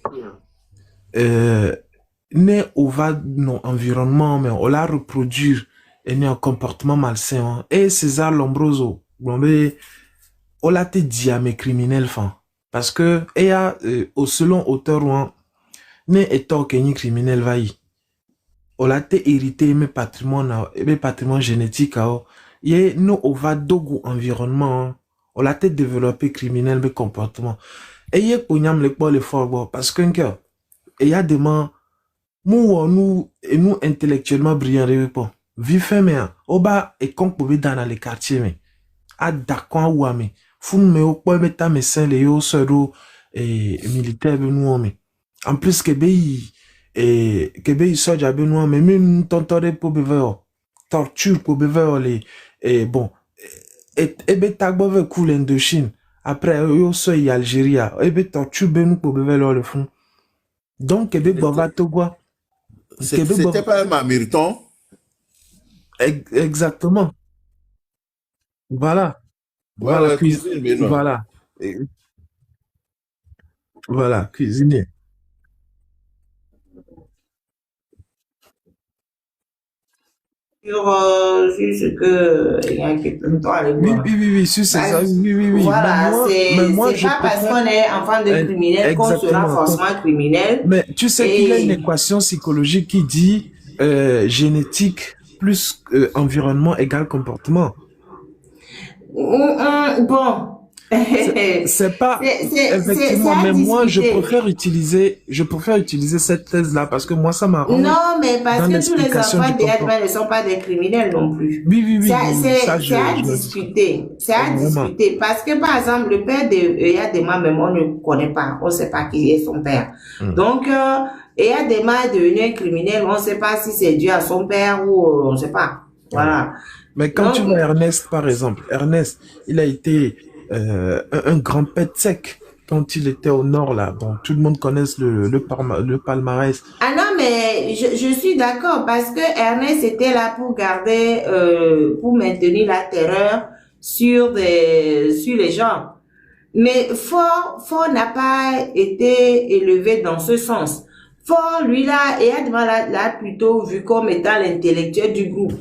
[SPEAKER 6] né au va non environnement, mais on l'a reproduire, et né un comportement malsain. Et César Lombroso, on l'a été dit à mes criminels, fin. Parce que, il y a, selon auteur, né étant qu'un criminel va y. On a été hérité mes patrimoines génétiques, il y a, nous, on va dogu environnement, on a été développé criminel, mes comportements. Et il y a, pour nous, les fort, parce que, il y a des gens, nous intellectuellement brillants, vivre, mais, on va, et qu'on peut dans les quartiers, mais, à d'accord, ou à mais, fou me au point beta me saint les yo sero et militaire benoît mais en plus que be soja benoît mais même tontore pour bever torture pour bever les et bon et beta bove cool en de Chine après yo so y Algérie et be torture benu pour bever le fond donc que be bova togo
[SPEAKER 7] C'était pas un Mamiriton?
[SPEAKER 6] Exactement, voilà. Voilà,
[SPEAKER 7] Ouais, cuisine, mais non.
[SPEAKER 6] voilà. Voilà, cuisinier.
[SPEAKER 1] Sur ce que il y a quelques temps à l'époque.
[SPEAKER 6] Oui, c'est ça, oui.
[SPEAKER 1] Voilà,
[SPEAKER 6] Mais moi,
[SPEAKER 1] c'est pas parce qu'on est enfant de criminel qu'on sera forcément criminel.
[SPEAKER 6] Mais tu sais qu'il y a une équation psychologique qui dit génétique plus environnement égale comportement.
[SPEAKER 1] Bon.
[SPEAKER 6] C'est pas effectivement, mais moi je préfère utiliser cette thèse là parce que moi ça m'arrange.
[SPEAKER 1] Non, mais parce que tous les enfants ne sont pas des criminels non plus.
[SPEAKER 6] Oui.
[SPEAKER 1] C'est à discuter. C'est à discuter parce que par exemple le père de Eyadema même on ne connaît pas, on sait pas qui est son père. Donc Eyadema est devenu un criminel, on sait pas si c'est dû à son père ou on sait pas. Voilà.
[SPEAKER 6] Mais quand tu vois Ernest par exemple, Ernest, il a été un grand pet sec quand il était au nord là. Bon, tout le monde connaît le palmarès.
[SPEAKER 1] Ah non, mais je suis d'accord parce que Ernest était là pour garder, pour maintenir la terreur sur les gens. Mais Fort n'a pas été élevé dans ce sens. Fort, lui là, l'a plutôt vu comme étant l'intellectuel du groupe.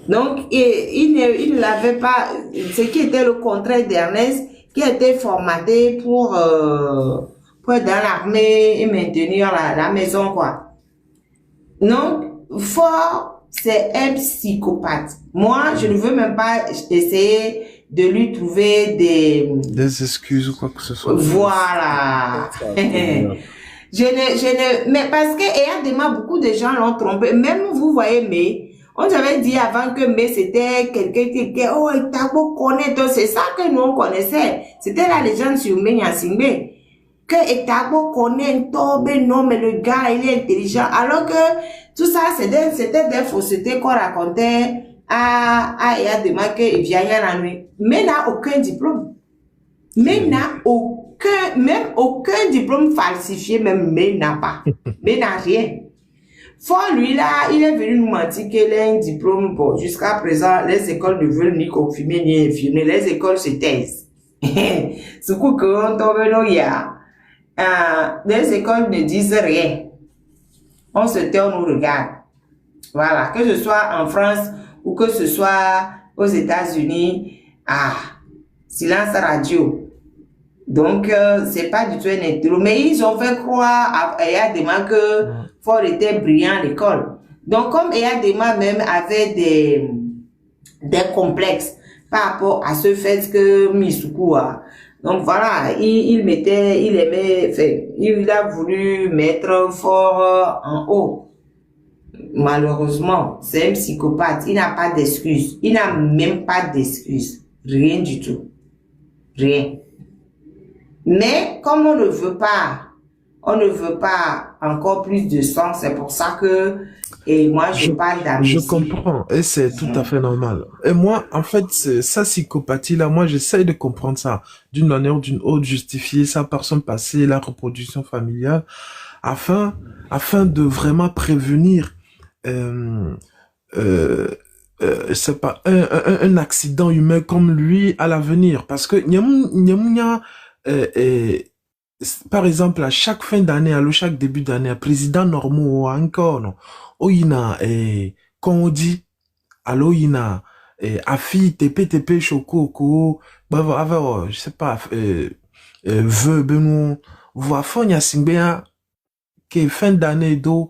[SPEAKER 1] Donc, il ne l'avait pas, ce qui était le contraire d'Ernest, qui était formaté pour être dans l'armée et maintenir la maison, quoi. Donc, Fort, c'est un psychopathe. Moi, je ne veux même pas essayer de lui trouver
[SPEAKER 6] des excuses ou quoi que ce soit.
[SPEAKER 1] Voilà. Mais parce que Eyadema, beaucoup de gens l'ont trompé. Même vous voyez, mais on avait dit avant que mais c'était quelqu'un qui était, oh, Etagbo connaît, c'est ça que nous on connaissait. C'était la légende sur Menya Singbe. Que Etagbo connaît, non, mais le gars, il est intelligent. Alors que tout ça, c'était des faussetés qu'on racontait à Eyadema que vient la nuit. Mais n'a aucun diplôme. Mais n'a aucun diplôme falsifié, mais n'a pas. Mais n'a rien. Fort, lui, là, il est venu nous mentir qu'il a un diplôme. Bon, jusqu'à présent, les écoles ne veulent ni confirmer ni infirmer. Les écoles se taisent. Ce coup que on tombe là, il y a, les écoles ne disent rien. On se tait, on nous regarde. Voilà. Que ce soit en France ou que ce soit aux États-Unis, silence radio. Donc, c'est pas du tout un intérêt. Mais ils ont fait croire à Eyadema que Fort était brillant à l'école. Donc, comme Eyadema même avait des complexes par rapport à ce fait que Misuku a. Donc, voilà, il a voulu mettre Fort en haut. Malheureusement, c'est un psychopathe. Il n'a pas d'excuses. Il n'a même pas d'excuses. Rien du tout. Rien. Mais comme on ne veut pas, on ne veut pas encore plus de sang. C'est pour ça que, et moi, je parle
[SPEAKER 6] Je
[SPEAKER 1] d'amnésie.
[SPEAKER 6] comprends, et c'est tout à fait normal. Et moi, en fait, sa psychopathie-là, moi, j'essaye de comprendre ça d'une manière ou d'une autre, justifier ça par son passé, la reproduction familiale, afin de vraiment prévenir, euh, euh, c'est pas un accident humain comme lui à l'avenir. Parce que, par exemple, à chaque fin d'année, à chaque début d'année, à président normaux, encore, non. Oh, il y a, quand on dit, allo, il y a, afi, TP, choko, je sais pas, vœu, benou, voix, fonya, simbea, que fin d'année, do,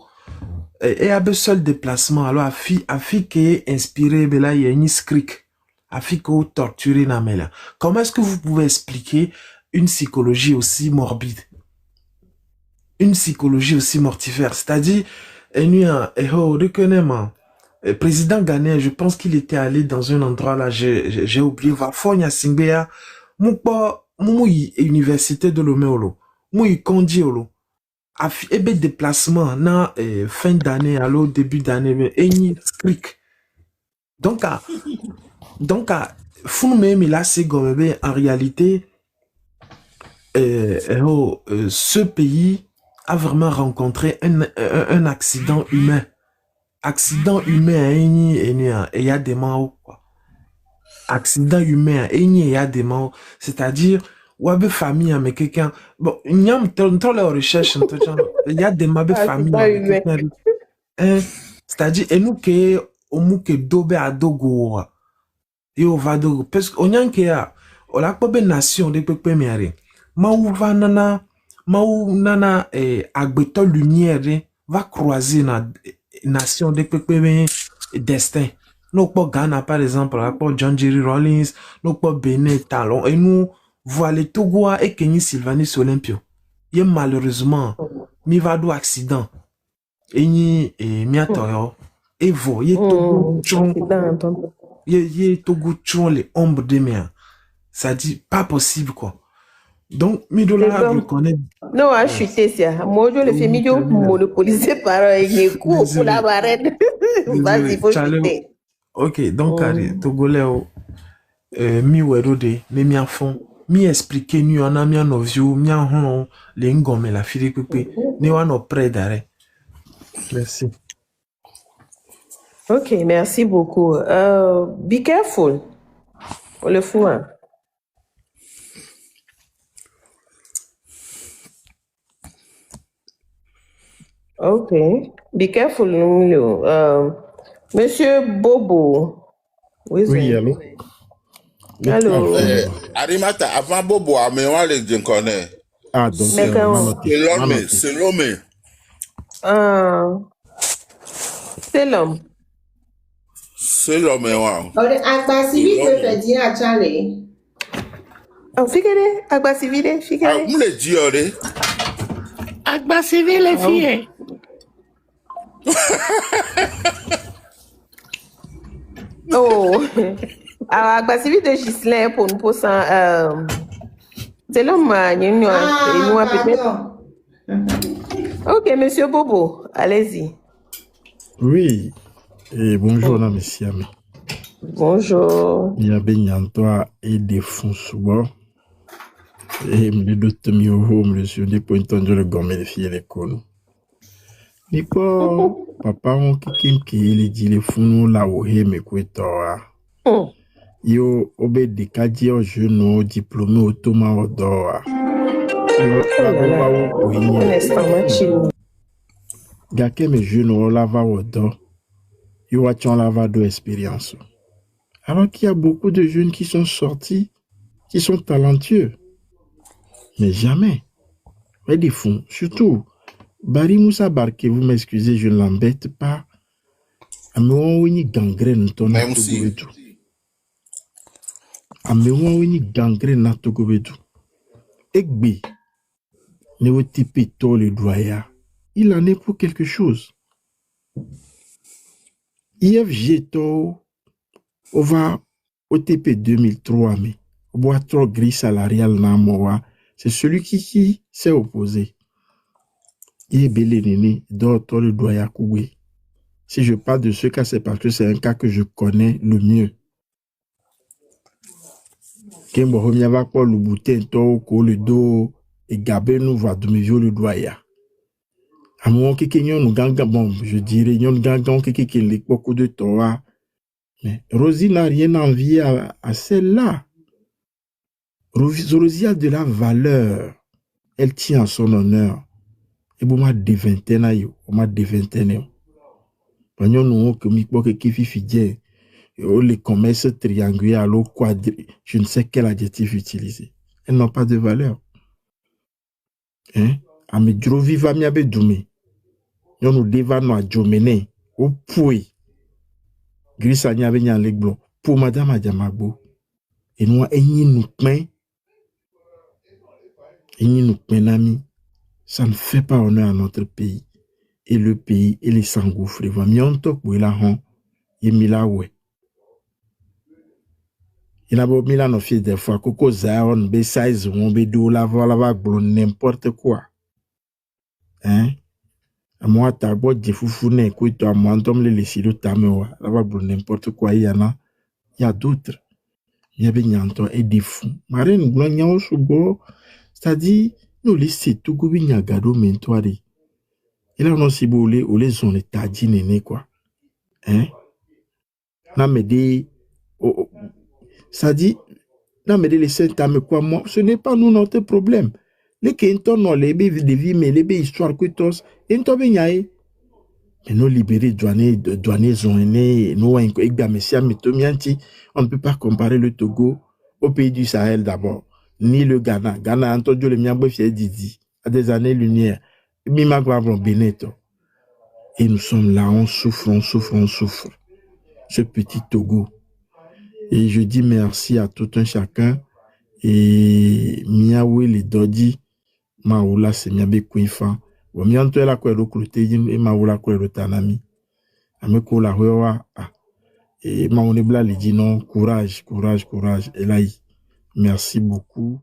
[SPEAKER 6] et a seul déplacement, alors, afi, qui est inspiré, ben là, il y a une scric, afi, que torturé, na, mais là. Comment est-ce que vous pouvez expliquer une psychologie aussi morbide? Une psychologie aussi mortifère. C'est-à-dire, président ghanéen, je pense qu'il était allé dans un endroit là, j'ai oublié, Vafonya Simbea, université de Loméolo, Moui Kondi Olo, ebe déplacement, na, fin d'année, allo, début d'année, eni, skrik. Donc, Foume, mais là, c'est gomme, en réalité, ce pays a vraiment rencontré un accident humain. Accident humain, et y a des morts, quoi. Accident humain, et y a des morts. C'est-à-dire, wabe famille, mais quelqu'un, bon, il y a la recherche, il y a des morts, famille, mais quelqu'un, c'est-à-dire, et nous, qui, au mou, que dobe à dogo, et au va dogo, parce qu'on y a un qui a, on a pas de nation, de peu méré. Maou nana agbeto lumière va croiser na nation de pepe destin. Nous pas Ghana par exemple, pas John Jerry Rollins, nous pas Benin Talon et nous voilà Togo et Kenny Sylvanus Olympio. Y malheureusement mi va do accident et ni mi atoyo et vo y Togo chon les ombres de mer. Ça dit pas possible quoi. Donc, Midola reconnaît.
[SPEAKER 3] Non, je suis tessia. Moi, je le fais milieu monopolisé par un coup pour la barrette. Vas-y, faut chuter.
[SPEAKER 6] Ok, donc, Togolais, mi werode, mi en fond, mi expliquer, ni on a mi en ovio, mi en hon, les ngomé, la fille coupée, ni on a près d'arrêt. Merci.
[SPEAKER 3] Ok, merci beaucoup. Be careful. Pour le fou, hein. Ok. Be careful, Monsieur Bobo.
[SPEAKER 8] Oui, allô?
[SPEAKER 3] Allô.
[SPEAKER 7] Arimata, avant Bobo, mais on les gens connaît.
[SPEAKER 8] Ah, donc c'est
[SPEAKER 7] c'est l'homme.
[SPEAKER 3] C'est l'homme.
[SPEAKER 7] C'est l'homme, ouais.
[SPEAKER 1] Agba civil te fait dire à Charlie.
[SPEAKER 3] Oh, figure, Agba civil, figure.
[SPEAKER 7] Ah, on le dit,
[SPEAKER 2] Agba civil, les filles.
[SPEAKER 3] Oh, alors, Agba civil de Gislain pour nous poser c'est l'homme, nous peut-être. Ok, monsieur Bobo, allez-y.
[SPEAKER 8] Oui, et bonjour, là, monsieur.
[SPEAKER 3] Bonjour.
[SPEAKER 8] Il y a Benyantoa et des fonds souvent. Et me doute mieux home, le sur des points de le gomme les filles les cons. Nipo, papa, on qui les dit les fonds là où he me kwetoa. Yo, obe de kadi au genou, diplômé automate au doa. Gake me genou lava au do. Yo a lava de expérience. Alors qu'il y a beaucoup de jeunes qui sont sortis, qui sont talentueux. Mais jamais. Mais des fonds, surtout, Barry Moussa Barke, vous m'excusez, je ne l'embête pas. Amewo ni gangrène ton
[SPEAKER 7] même si.
[SPEAKER 8] Amewo ni gangrène na togobedu. Egbe, ne type to le doya. Il en est pour quelque chose. IFG to, on va au TP 2003, mais boit trop gris salarial na moa. C'est celui qui s'est opposé. Il est belé néné, d'autres le doigt Yakoubé. Si je parle de ce cas, c'est parce que c'est un cas que je connais le mieux. Kembo Homia va quoi le boutin, ko le dos, et Gabé nous va de mes le doigt ya. À mon kékénion nous ganga, bon, je dirais, nous ganga, kéké, les beaucoup de toi. Mais Rosie n'a rien envié à celle-là. Rosie a de la valeur. Elle tient à son honneur. Et bon, ma dévingtaine, on m'a dévingtaine. Nous nous que mi que qui fidèle. Les commerces triangulaires, l'eau quadri, je ne sais quel adjectif utiliser. Elles n'ont pas de valeur. Hein? A me drovi va mi abe doume. Nous devons nous adjomene. Au pouet. Grisa n'y avait n'y blanc. Pour madame Adjamagbo. Et nous, nous penami. Ça ne fait pas honneur à notre pays. Et le pays, il est s'engouffre. Va mi on top, oui, là, on. Il mi la ouais. Il a beau Milan of des fois, Coco Zion, B-size, on be do la voix, n'importe quoi. Hein? À moi, t'as beau de foufouné, écoute, à moi, t'om les laisser le tamewa, la voix, n'importe quoi, il y en a. Il y a d'autres. Il y a bien et des fous. Marine, blanc, au choubo, c'est-à-dire, nous laissons tout goût, il y a gado, mentoiré. Et là, on a aussi beau, ou les zones, t'as dit, néné, quoi. Hein? Là, me dit, ça dit, non, mais les saints, quoi, moi, ce n'est pas nous notre problème. Les Kenton, non, les bébés de vie, mais les bébés histoires que tous, et nous, mais nous libérer, douaniers, zonés, nous, on ne peut pas comparer le Togo au pays du Sahel d'abord, ni le Ghana. Ghana, a entendu le mien, Didi, à des années-lumière, Mima Gwabron Beneto. Et nous sommes là, on souffre. Ce petit Togo. Et je dis merci à tout un chacun. Et miawe les dodi maoula c'est miabe kuifa wa mianto la ko recruter et maoula ko rotanami ameko la howa et maone bla li dit non courage et là merci beaucoup